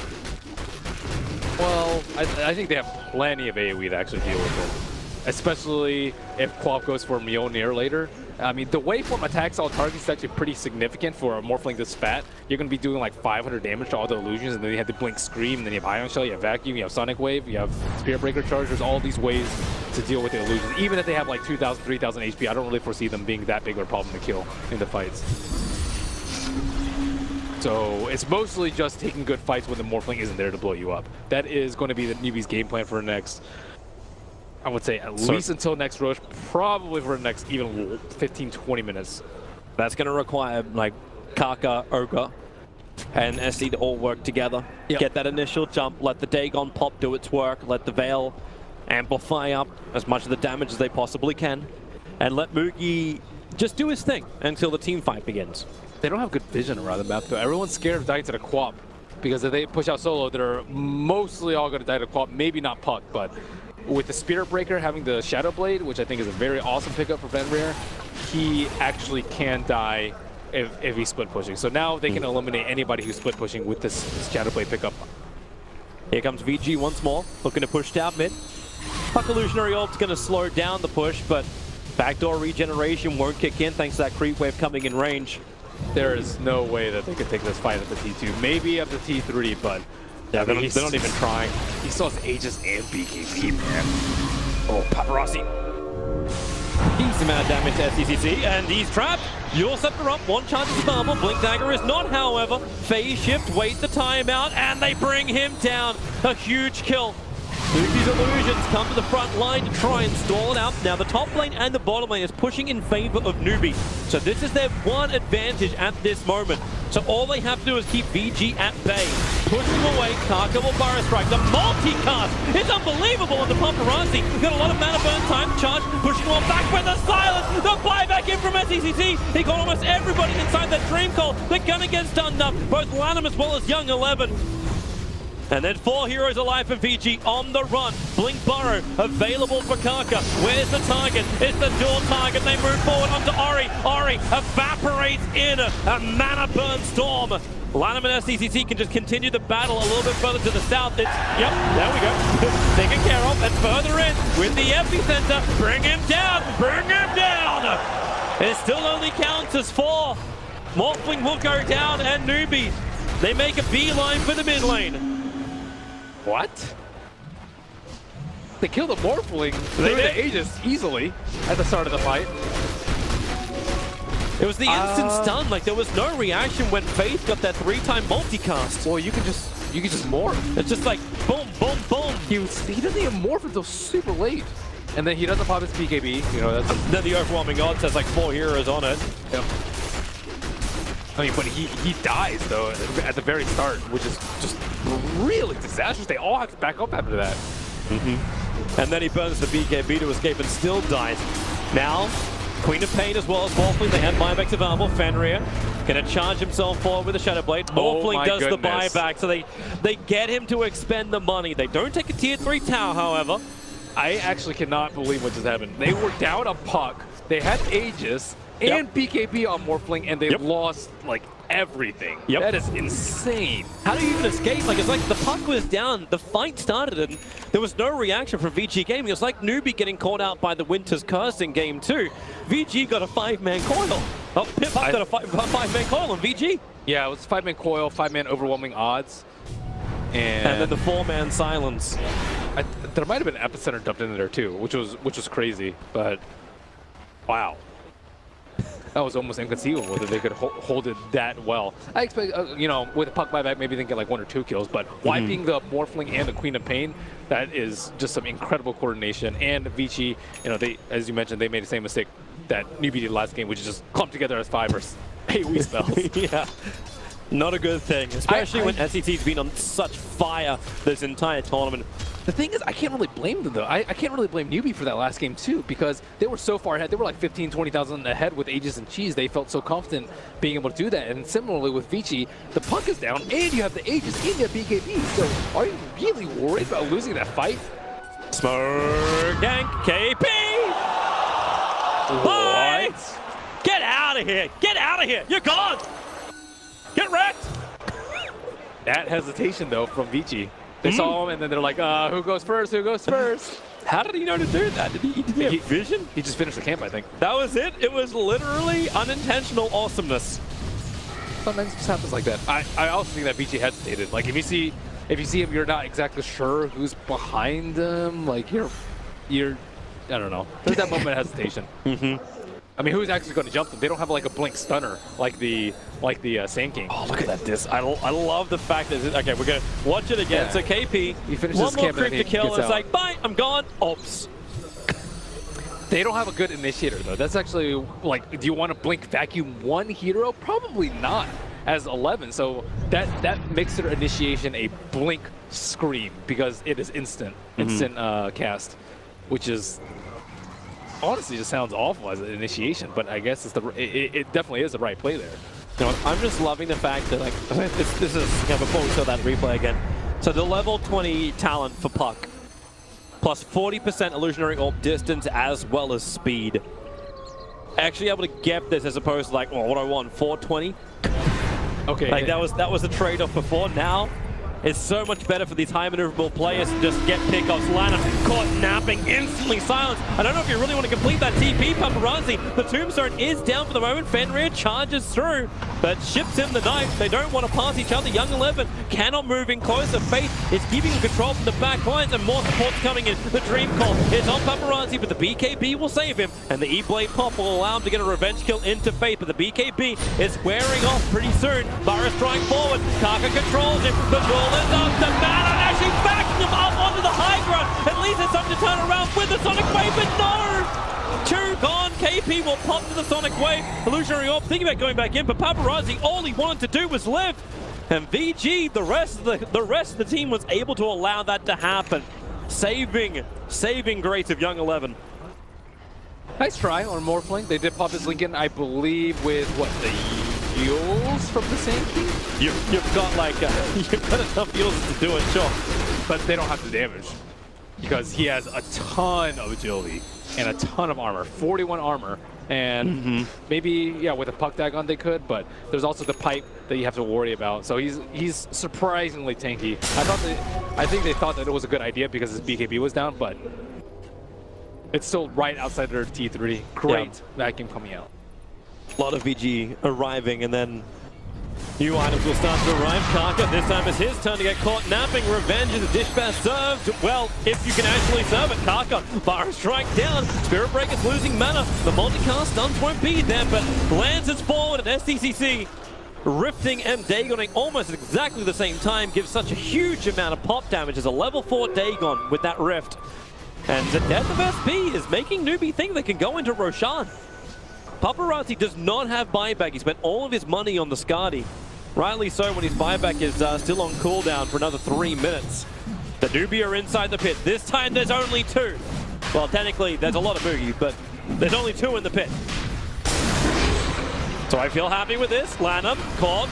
Well, I think they have plenty of AoE to actually deal with it, especially if Quap goes for Mjolnir later. I mean, the waveform attacks all targets is actually pretty significant for a Morphling this fat. You're going to be doing like 500 damage to all the illusions, and then you have the Blink Scream, and then you have Ion Shell, you have Vacuum, you have Sonic Wave, you have Spirit Breaker Charge. There's all these ways to deal with the illusions. Even if they have like 2,000, 3,000 HP, I don't really foresee them being that big of a problem to kill in the fights. So it's mostly just taking good fights when the Morphling isn't there to blow you up. That is going to be the NewBee's game plan for the next, I would say at least until next rush, probably for the next even 15, 20 minutes. That's going to require like Karka, Ogre, and SC to all work together. Yep. Get that initial jump, let the Dagon pop do its work, let the Veil amplify up as much of the damage as they possibly can, and let Mugi just do his thing until the team fight begins. They don't have good vision around the map though. Everyone's scared of dying to the Quap, because if they push out solo, they're mostly all going to die to Quap, maybe not Puck, but with the Spirit Breaker having the Shadow Blade, which I think is a very awesome pickup for Fenrir, he actually can die if he's split pushing. So now they can eliminate anybody who's split pushing with this Shadow Blade pickup. Here comes VG once more, looking to push down mid. Puck Illusionary Ult's going to slow down the push, but backdoor regeneration won't kick in thanks to that creep wave coming in range. There is no way that they could take this fight at the T2. Maybe at the T3, but yeah, they're not even trying. He still has Aegis and BKB, man. Oh, Paparazzi. Decent amount of damage to SCCC, and he's trapped. You'll set her up. One chance is available. Blink Dagger is not, however. Phase shift, wait the timeout, and they bring him down. A huge kill. Luffy's illusions come to the front line to try and stall it out. Now the top lane and the bottom lane is pushing in favor of NewBee. So this is their one advantage at this moment. So all they have to do is keep VG at bay. Push them away, Karka will Burrow Strike. The multicast is unbelievable on the Paparazzi. Got a lot of mana burn time, charge, pushing one back with the silence. The buyback in from SECC. He got almost everybody inside that Dream Call. They're gonna get stunned up, both Lanham as well as Young 11. And then 4 heroes alive for VG on the run. Blink Burrow available for Karka. Where's the target? It's the dual target. They move forward onto Ori. Ori evaporates in a mana burn storm. Lanham and SCCC can just continue the battle a little bit further to the south. It's, yep, there we go. Taken care of. And further in with the epicenter. Bring him down. Bring him down. It still only counts as 4. Morphling will go down, and NewBee, they make a beeline for the mid lane. What? They killed the Morphling through the Aegis easily at the start of the fight. It was the instant stun. Like, there was no reaction when Faith got that 3-time multicast. Well, you can just morph. It's just like boom, boom, boom. He doesn't even morph until super late. And then he doesn't pop his BKB. You know, that's Then the overwhelming odds has like 4 heroes on it. Yep. I mean, but he dies though at the very start, which is just really disastrous. They all have to back up after that. And then he burns the BKB to escape and still dies. Now, Queen of Pain as well as Morphling, they have buybacks available. Fenrir gonna charge himself forward with a Shadow Blade. Morphling does the buyback, so they get him to expend the money. They don't take a tier 3 tower, however. I actually cannot believe what just happened. They were down a puck. They had Aegis and BKB on Morphling, and they lost like everything. That is insane. How do you even escape? Like, it's like the puck was down, the fight started, and there was no reaction from VG Gaming. It was like NewBee getting called out by the Winter's Curse in game 2. VG got a 5-man coil. Oh, Pip got a 5-man coil on VG. Yeah, it was 5-man coil, 5-man overwhelming odds. And then the 4-man silence. There might have been Epicenter dumped in there too, which was crazy, but wow. That was almost inconceivable that they could hold it that well. I expect, you know, with a puck buyback, maybe they can get like 1 or 2 kills, but wiping the Morphling and the Queen of Pain, that is just some incredible coordination. And Vici, you know, they, as you mentioned, they made the same mistake that NewBee did last game, which is just clump together as 5 or AoE spells. Yeah. Not a good thing, especially when SCT's been on such fire this entire tournament. The thing is, I can't really blame them, though. I can't really blame NewBee for that last game, too, because they were so far ahead. They were like 15, 20,000 ahead with Aegis and Cheese. They felt so confident being able to do that. And similarly with Vici, the puck is down, and you have the Aegis, and you have BKB. So are you really worried about losing that fight? Smoke Gank KP! Bye! Get out of here! Get out of here! You're gone! Get wrecked! That hesitation, though, from Vici. They saw him, and then they're like, who goes first? Who goes first? How did he know to do that? Did he have vision? He just finished the camp, I think. That was it? It was literally unintentional awesomeness. Sometimes it just happens like that. I also think that Vici hesitated. Like, if you see him, you're not exactly sure who's behind him. Like, you're I don't know. There's that moment of hesitation. I mean, who's actually going to jump them? They don't have like a blink stunner like the Sand King. Oh, look at that disc. I love the fact that okay, we're going to watch it again. Yeah. So KP, he finishes one more camp creep and to kill. gets It's out. like, bye, I'm gone. Oops. They don't have a good initiator, though. That's actually, like, do you want to blink vacuum one hero? Probably not as 11. So that makes their initiation a blink scream because it is instant cast, which is honestly just sounds awful as an initiation, but I guess it definitely is the right play there. You know, I'm just loving the fact that, like, this is, you know, before we saw that replay again. So the level 20 talent for Puck, plus 40% illusionary orb distance as well as speed. Actually able to get this as opposed to, like, well, what do I want, 420? Okay. Like, that was the trade-off before. Now, it's so much better for these high maneuverable players to just get pickoffs. Lana caught napping, instantly silenced. I don't know if you really want to complete that TP, Paparazzi. The Tombstone is down for the moment. Fenrir charges through, but ships him the knife. They don't want to pass each other. Young 11 cannot move in closer. Faith is keeping control from the back lines, and more support's coming in. The Dream Call is on Paparazzi, but the BKB will save him, and the E-Blade pop will allow him to get a revenge kill into Faith, but the BKB is wearing off pretty soon. Barra strike forward. Kaka controls him. The ball is up to Manon, actually backing him up onto the high ground. At least it's time to turn around with the Sonic Wave, but no! 2 gone. KP will pop to the Sonic Wave. Illusionary Orb thinking about going back in, but Paparazzi, all he wanted to do was live. And VG, the rest of the team was able to allow that to happen. Saving grace of Young 11. Nice try on Morphling. They did pop his Lincoln, I believe, with what, the heals from the Sand King? You've got like you've got enough heals to do it, sure. But they don't have the damage because he has a ton of agility and a ton of armor, 41 armor, and maybe with a puck dagon they could, but there's also the pipe that you have to worry about. So he's surprisingly tanky. I think they thought that it was a good idea because his BKB was down, but it's still right outside their T3. Great vacuum coming out. A lot of VG arriving, and then New items will start to arrive. Karka, this time it's his turn to get caught napping. Revenge is a dish best served. Well, if you can actually serve it. Karka, Fire Strike down. Spirit Breaker's losing mana. The multicast stuns won't be there, but lands it forward at SDCC. Rifting and Dagoning almost at exactly the same time gives such a huge amount of pop damage as a level 4 Dagon with that Rift. And the death of SB is making NewBee think they can go into Roshan. Paparazzi does not have buyback. He spent all of his money on the Skadi. Rightly so when his buyback is still on cooldown for another 3 minutes. The NewBee are inside the pit. This time there's only 2. Well, technically there's a lot of Moogies, but there's only 2 in the pit. So I feel happy with this. Lanham, caught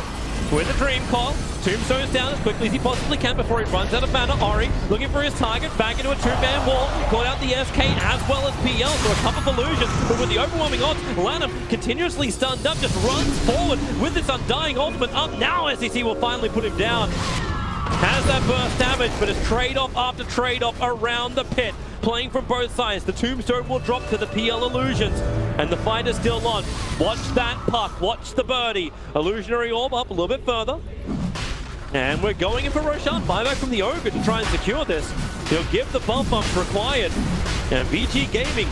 with a Dream Call. Tombstone's down as quickly as he possibly can before he runs out of mana. Ori looking for his target, back into a 2-man wall. Caught out the SK as well as PL for a couple of illusions. But with the overwhelming odds, Lanham continuously stunned up, just runs forward with this Undying ultimate up. Now SEC will finally put him down. Has that burst damage, but it's trade-off after trade-off around the pit. Playing from both sides. The Tombstone will drop to the PL illusions. And the fight is still on. Watch that puck. Watch the birdie. Illusionary Orb up a little bit further. And we're going in for Roshan. Buyback from the Ogre to try and secure this. He'll give the bump up required. And VG Gaming.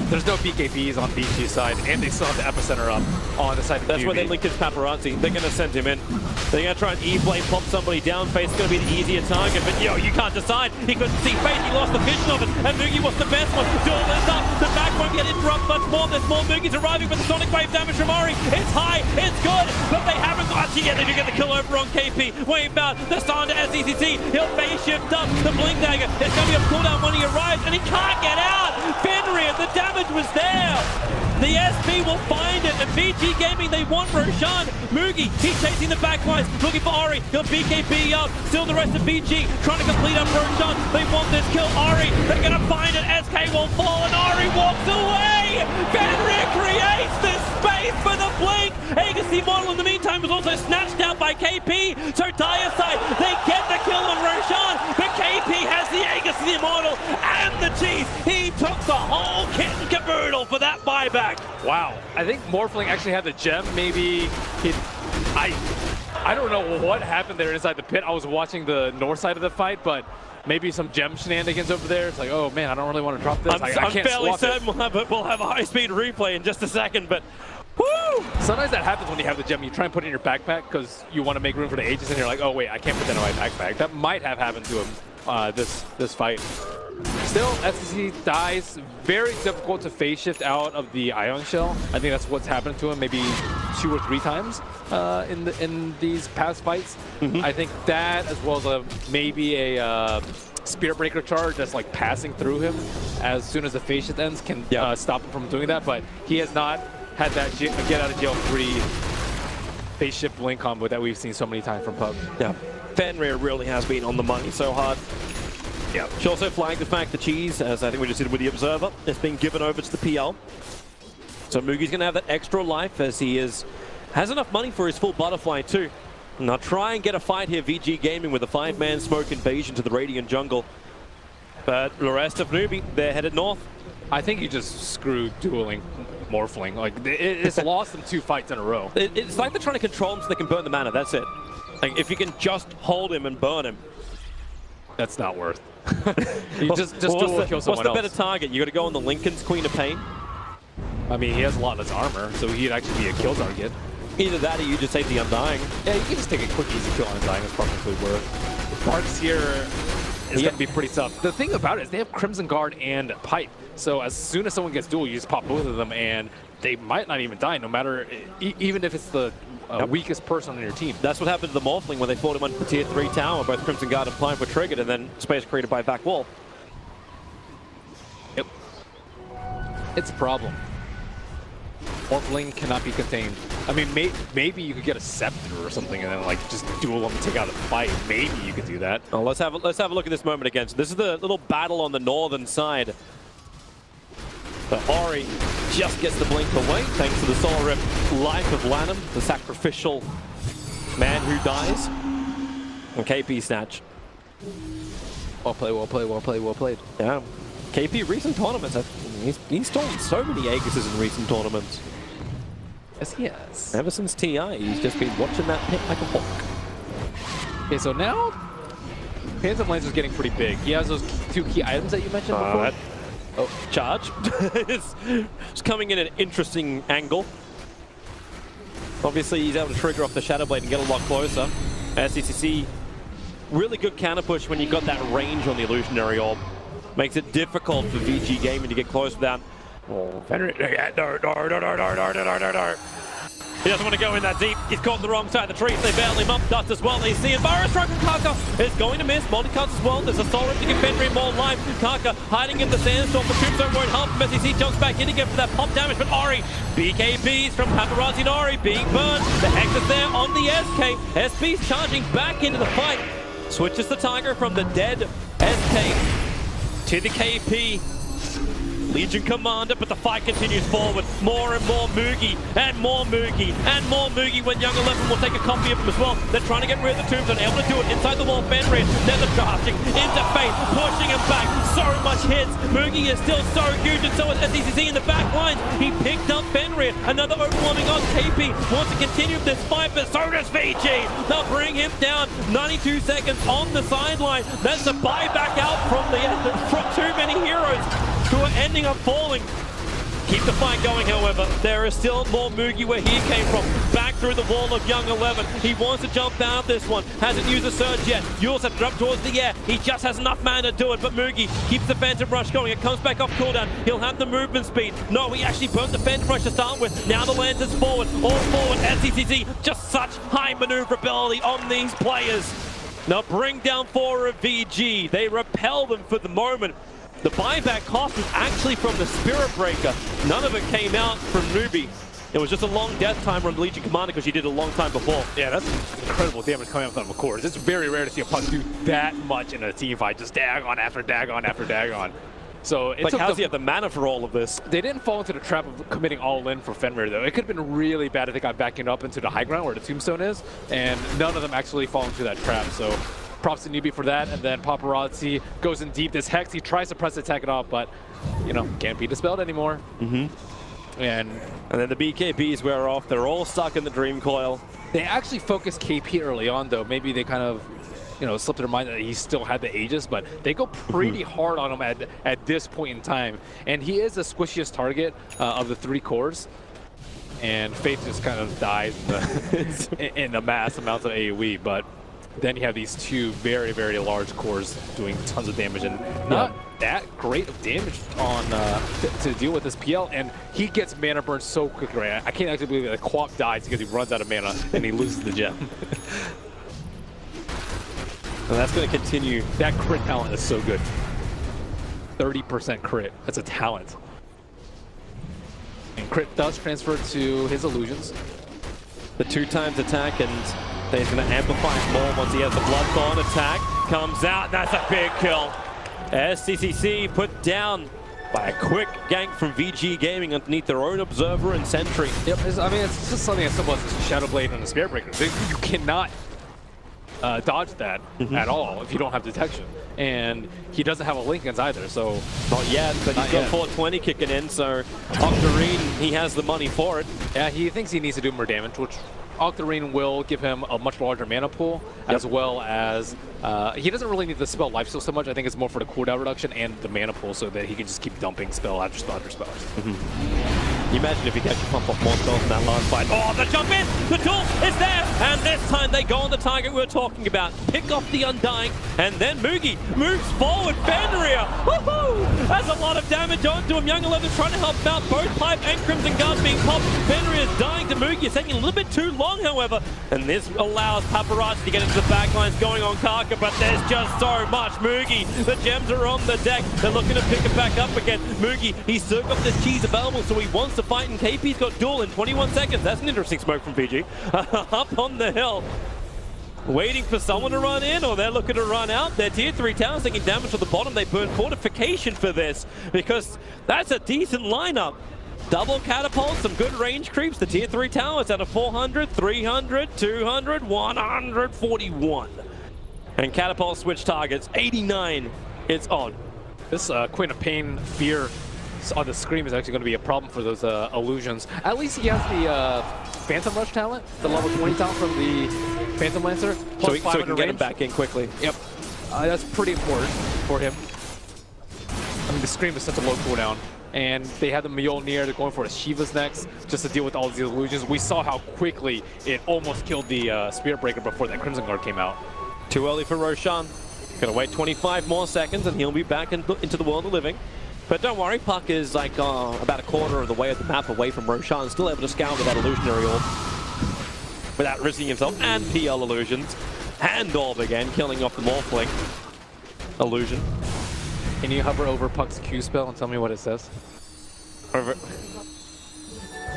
There's no BKBs on VG's side, and they still have the Epicenter up on the side of That's NewBee. where they linked his Paparazzi. They're going to send him in. They're going to try and E-Blade pop somebody down. Face is going to be the easier target, but yo, you can't decide. He couldn't see Face, he lost the vision of it, and Moogie was the best one. Duel is up, the back won't get interrupted much more. There's more Moogies arriving, but the Sonic Wave damage from Ori, it's high, it's good, but they haven't got you yet. They do get the kill over on KP. Wave out, the Star to SCCC, he'll phase shift up, the Blink Dagger, it's going to be a cooldown when he arrives, and he can't get out. Fenrir, the damage was there. The SP will find it, and VG Gaming, they want Roshan. Moogie, he's chasing the backlines, looking for Ori. He'll BKB up, still the rest of VG trying to complete up Roshan. They want this kill, Ori, they're gonna find it. SK will fall, and Ori walks away. Fenrir creates the space for the blink. Agassi model in the meantime was also snatched out by KP. So Dire side, they get the kill on Roshan, but KP has the Agassi model and the cheese. He took the whole kit and caboodle for that buyback. Wow. I think Morphling actually had the gem. Maybe I don't know what happened there inside the pit. I was watching the north side of the fight, but maybe some gem shenanigans over there. It's like, oh man, I don't really want to drop this. I I'm can't fairly swap certain it. we'll have a high-speed replay in just a second, but woo! Sometimes that happens when you have the gem. You try and put it in your backpack because you want to make room for the Aegis, and you're like, oh wait, I can't put that in my backpack. That might have happened to him this fight. Still, SCC dies. Very difficult to phase shift out of the Ion Shell. I think that's what's happened to him maybe 2 or 3 times in these past fights. I think that, as well as maybe a Spirit Breaker charge that's like passing through him as soon as the phase shift ends can stop him from doing that. But he has not had that get out of jail free phase shift blink combo that we've seen so many times from Pug. Yeah, Fenrir really has been on the money so hard. Yeah, she also flagged the fact that Cheese, as I think we just did with the Observer, is being given over to the PL. So Moogie's going to have that extra life as he has enough money for his full butterfly too. Now try and get a fight here, VG Gaming, with a 5-man smoke invasion to the Radiant jungle. But the rest of NewBee, they're headed north. I think he just screwed dueling Morphling. Like, it's lost them 2 fights in a row. It's like they're trying to control him so they can burn the mana, that's it. Like, if you can just hold him and burn him. That's not worth. You just well, duel kill someone What's the else. better target? You got to go on the Lincoln's Queen of Pain? I mean, he has a lot less armor, so he'd actually be a kill target. Either that or you just take the Undying. Yeah, you can just take a quick, easy kill on Undying. That's probably worth. Barks here is going to be pretty tough. The thing about it is they have Crimson Guard and Pipe. So as soon as someone gets duel, you just pop both of them, and they might not even die, no matter, even if it's the weakest person on your team. That's what happened to the Morphling when they fought him under the tier 3 tower. Both Crimson Guard and Pipe were triggered, and then space created by back wall. Yep. It's a problem. Morphling cannot be contained. I mean, maybe you could get a Scepter or something and then like just duel them and take out a fight. Maybe you could do that. Oh, let's have a look at this moment again. So this is the little battle on the northern side. But Ori just gets the blink away thanks to the Solar Rift life of Lanham, the sacrificial man who dies. And KP snatch. Well played, well played, well played, well played. Yeah. KP recent tournaments, he's stolen so many Aegises in recent tournaments. Yes, he has. Ever since TI, he's just been watching that pit like a hawk. Okay, so now Phantom Lancer's getting pretty big. He has those two key items that you mentioned before. Charge. It's coming in at an interesting angle. Obviously, he's able to trigger off the Shadow Blade and get a lot closer. SCCC, really good counter push when you've got that range on the Illusionary Orb. Makes it difficult for VG Gaming to get close without... Oh, Fenrir. No. He doesn't want to go in that deep. He's caught on the wrong side of the trees. They bail him up. Dust as well. They see him. Burrow strike from Kaka is going to miss. Multicuts as well. There's a soul rip to give Fenrir more life. Kaka hiding in the sandstorm. The Tombstone won't help him as he jumps back in again for that pop damage. But Ori, BKBs from Paparazzi and Ori being burned. The Hex is there on the SK. SP's charging back into the fight. Switches the Tiger from the dead SK to the KP. Legion Commander, but the fight continues forward. More and more Moogie, and more Moogie, and more Moogie when Young 11 will take a copy of him as well. They're trying to get rid of the Tombstone, able to do it inside the wall. Fenrir, they're charging into Fate, pushing him back. So much hits. Moogie is still so huge, and so is SCCC in the back lines. He picked up Fenrir. Another overwhelming on KP. Wants to continue this fight, but so does VG. They'll bring him down. 92 seconds on the sideline. That's a buyback out from too many heroes who are ending up falling. Keep the fight going, however. There is still more Moogie where he came from. Back through the wall of Young 11. He wants to jump out of this one. Hasn't used a surge yet. Yules have dropped towards the air. He just has enough mana to do it, but Moogie keeps the Phantom Rush going. It comes back off cooldown. He'll have the movement speed. No, he actually burnt the Phantom Rush to start with. Now the Lantern's forward. All forward. SCCC, just such high maneuverability on these players. Now bring down 4 of VG. They repel them for the moment. The buyback cost was actually from the Spirit Breaker. None of it came out from NewBee. It was just a long death timer on the Legion Commander because she did it a long time before. Yeah, that's incredible damage coming out of the cores. It's very rare to see a puck do that much in a team fight. Just Dagon after Dagon after Dagon. So it's like, how's he have the mana for all of this? They didn't fall into the trap of committing all in for Fenrir, though. It could have been really bad if they got backing up into the high ground where the Tombstone is, and none of them actually fall into that trap. So props to NewBee for that, and then Paparazzi goes in deep. This Hex, he tries to press attack it off, but, you know, can't be dispelled anymore. And then the BKBs wear off. They're all stuck in the Dream Coil. They actually focused KP early on, though. Maybe they kind of, you know, slipped their mind that he still had the Aegis, but they go pretty hard on him at this point in time. And he is the squishiest target of the 3 cores. And Faith just kind of dies in the mass amounts of AoE, but then you have these 2 very, very large cores doing tons of damage, and not that great of damage on to deal with this PL. And he gets mana burn so quickly. Right? I can't actually believe that the Quap dies because he runs out of mana and he loses the gem. And that's going to continue. That crit talent is so good. 30% crit. That's a talent. And crit does transfer to his illusions. The 2 times attack, and he's going to amplify it more once he has the Bloodthorn attack. Comes out, that's a big kill. SCCC put down by a quick gank from VG Gaming underneath their own Observer and Sentry. Yep, I mean, it's just something as simple as a Shadow Blade and a Spirit Breaker. You cannot dodge that at all if you don't have detection. And he doesn't have a Linken's either, so... Not yet, but he's got 420 kicking in, so Octarine, he has the money for it. Yeah, he thinks he needs to do more damage, which Octarine will give him a much larger mana pool, as well as... he doesn't really need the spell lifesteal so much. I think it's more for the cooldown reduction and the mana pool so that he can just keep dumping spell after spell after spell. Can you imagine if he could actually pump off more spells in that last fight? Oh, the jump in! The tool is there! And this time they go on the target we were talking about. Pick off the Undying, and then Moogie moves forward. Fenrir! Woohoo! That's a lot of damage onto him. Young 11 trying to help him out. Both Pipe and Crimson Guards being popped. Fenrir is dying to Moogie. It's taking a little bit too long, however. And this allows Paparazzi to get into the backlines going on Kaka, but there's just so much. Moogie, the gems are on the deck. They're looking to pick it back up again. Moogie, he's still got this cheese available, so he wants to fight, and KP's got duel in 21 seconds. That's an interesting smoke from VG. Up on the hill, waiting for someone to run in, or they're looking to run out. Their tier 3 towers taking damage to the bottom. They burn fortification for this, because that's a decent lineup. Double catapult, some good range creeps. The tier 3 towers out of 400, 300, 200, 141. And catapult switch targets, 89. It's on. This Queen of Pain Fear on the screen is actually going to be a problem for those illusions. At least he has the Phantom Rush talent, the level 20 talent from the Phantom Lancer. So he can get him back in quickly. Yep. That's pretty important for him. I mean, the Scream is such a low cooldown. And they have the Mjolnir, they're going for the Shiva's next, just to deal with all these illusions. We saw how quickly it almost killed the Spirit Breaker before that Crimson Guard came out. Too early for Roshan. Gonna wait 25 more seconds and he'll be back into the world of living. But don't worry, Puck is like about a quarter of the way of the map away from Roshan, still able to scout with that illusionary orb without risking himself, and PL illusions. Hand orb again, killing off the Morphling illusion. Can you hover over Puck's Q spell and tell me what it says? Over.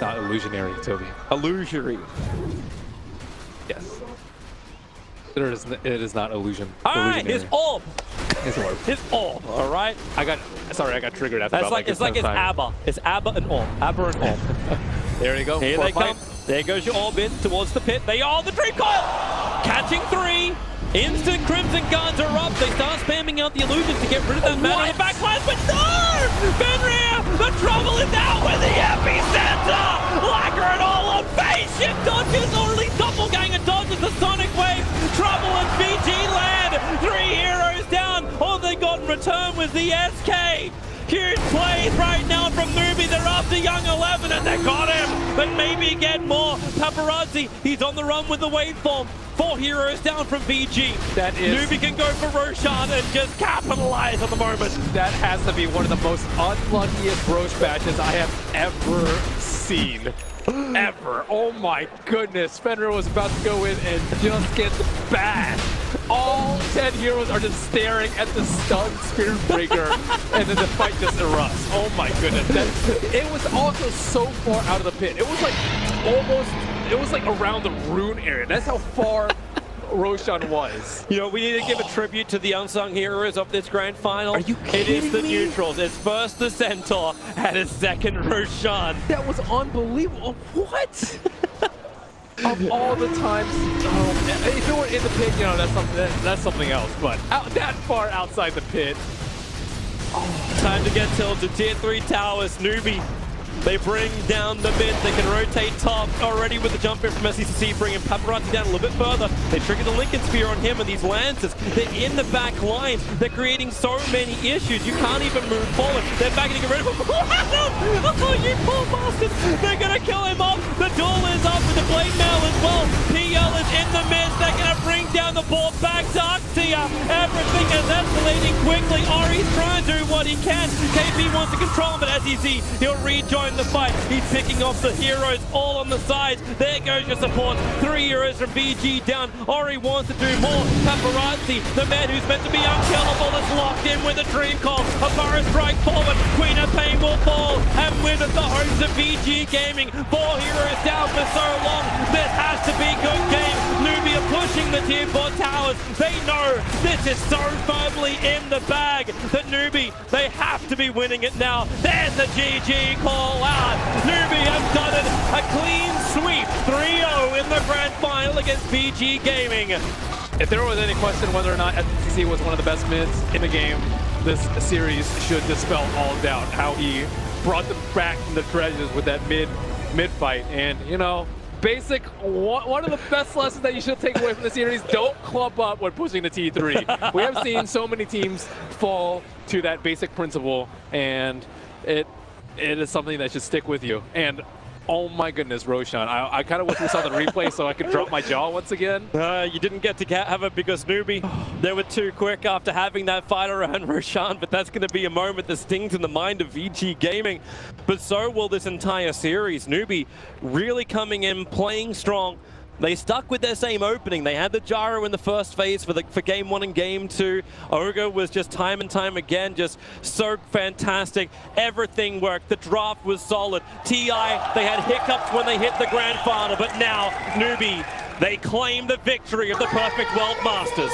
Not illusionary, Toby. Illusory. Yes. It is not illusion. Alright, his orb! His orb. His orb, alright? I got triggered after That's about like, it's like his ABBA. It's ABBA and orb. ABBA and orb. There you go. Here they come. There goes your orb in towards the pit. They are the Dream Coil! Catching 3. Instant Crimson Guards are up. They start spamming out the illusions to get rid of that man on the backline, but no! Fenrir, the trouble is out with the epicenter! Lacquer it all on face shift dodges, or at least doppelganger dodges the Sonic Wave. Trouble in BG land. 3 heroes down. All they got in return was the SK. Huge plays right now from NewBee. They're after Young 11 and they got him. But maybe get more. Paparazzi, he's on the run with the waveform. 4 heroes down from VG. That is... NewBee can go for Roshan and just capitalize on the moment. That has to be one of the most unluckiest Roche batches I have ever seen. Ever. Oh my goodness. Fenrir was about to go in and just get bashed. All 10 heroes are just staring at the stunned Spirit Breaker, and then the fight just erupts. Oh my goodness. It was also so far out of the pit. It was like almost, it was like around the rune area. That's how far Roshan was. You know, we need to give a tribute to the unsung heroes of this grand final. Are you It is kidding the me? neutrals. It's first the Centaur and it's second Roshan. That was unbelievable. What? Of all the times, if it were in the pit, you know, that's something else. But out, that far outside the pit. Time to get tilted. Tier 3 towers. NewBee. They bring down the mid. They can rotate top already with the jump in from SCCC, bringing Paparazzi down a little bit further. They trigger the Lincoln Spear on him and these Lancers. They're in the back lines. They're creating so many issues. You can't even move forward. They're back and get rid of him. Oh, you poor bastards. They're going to kill him off. The duel is up with the Blade Mail as well. PL is in the midst. They're going to bring down the board back to Arctia. Everything is escalating quickly. Ori's trying to do what he can. KP wants to control him, but as you see, he'll rejoin the fight. He's picking off the heroes all on the sides. There goes your support. 3 heroes from BG down. Ori wants to do more. Paparazzi, the man who's meant to be unkillable, is locked in with a dream call. A Burrow strike forward. Queen of Pain will fall and win at the homes of BG Gaming. 4 heroes down for so long. This has to be good game. NewBee are pushing the tier 4 towers. They know this is so firmly in the bag that NewBee, they have to be winning it now. There's the GG call out. NewBee have done it. A clean sweep. 3-0 in the grand final against BG Gaming. If there was any question whether or not SCCC was one of the best mids in the game, this series should dispel all doubt. How he brought them back from the treasures with that mid fight. And, you know, basic, one of the best lessons that you should take away from the series, don't clump up when pushing the T3. We have seen so many teams fall to that basic principle, and it is something that should stick with you. And oh my goodness, Roshan. I kind of wish we saw the replay so I could drop my jaw once again. You didn't get to have it because NewBee, they were too quick after having that fight around Roshan, but that's going to be a moment that stings in the mind of VG Gaming. But so will this entire series. NewBee really coming in, playing strong. They stuck with their same opening. They had the gyro in the first phase for game 1 and game 2. Ogre was just time and time again, just so fantastic. Everything worked. The draft was solid. TI, they had hiccups when they hit the grand final, but now NewBee, they claim the victory of the Perfect World Masters.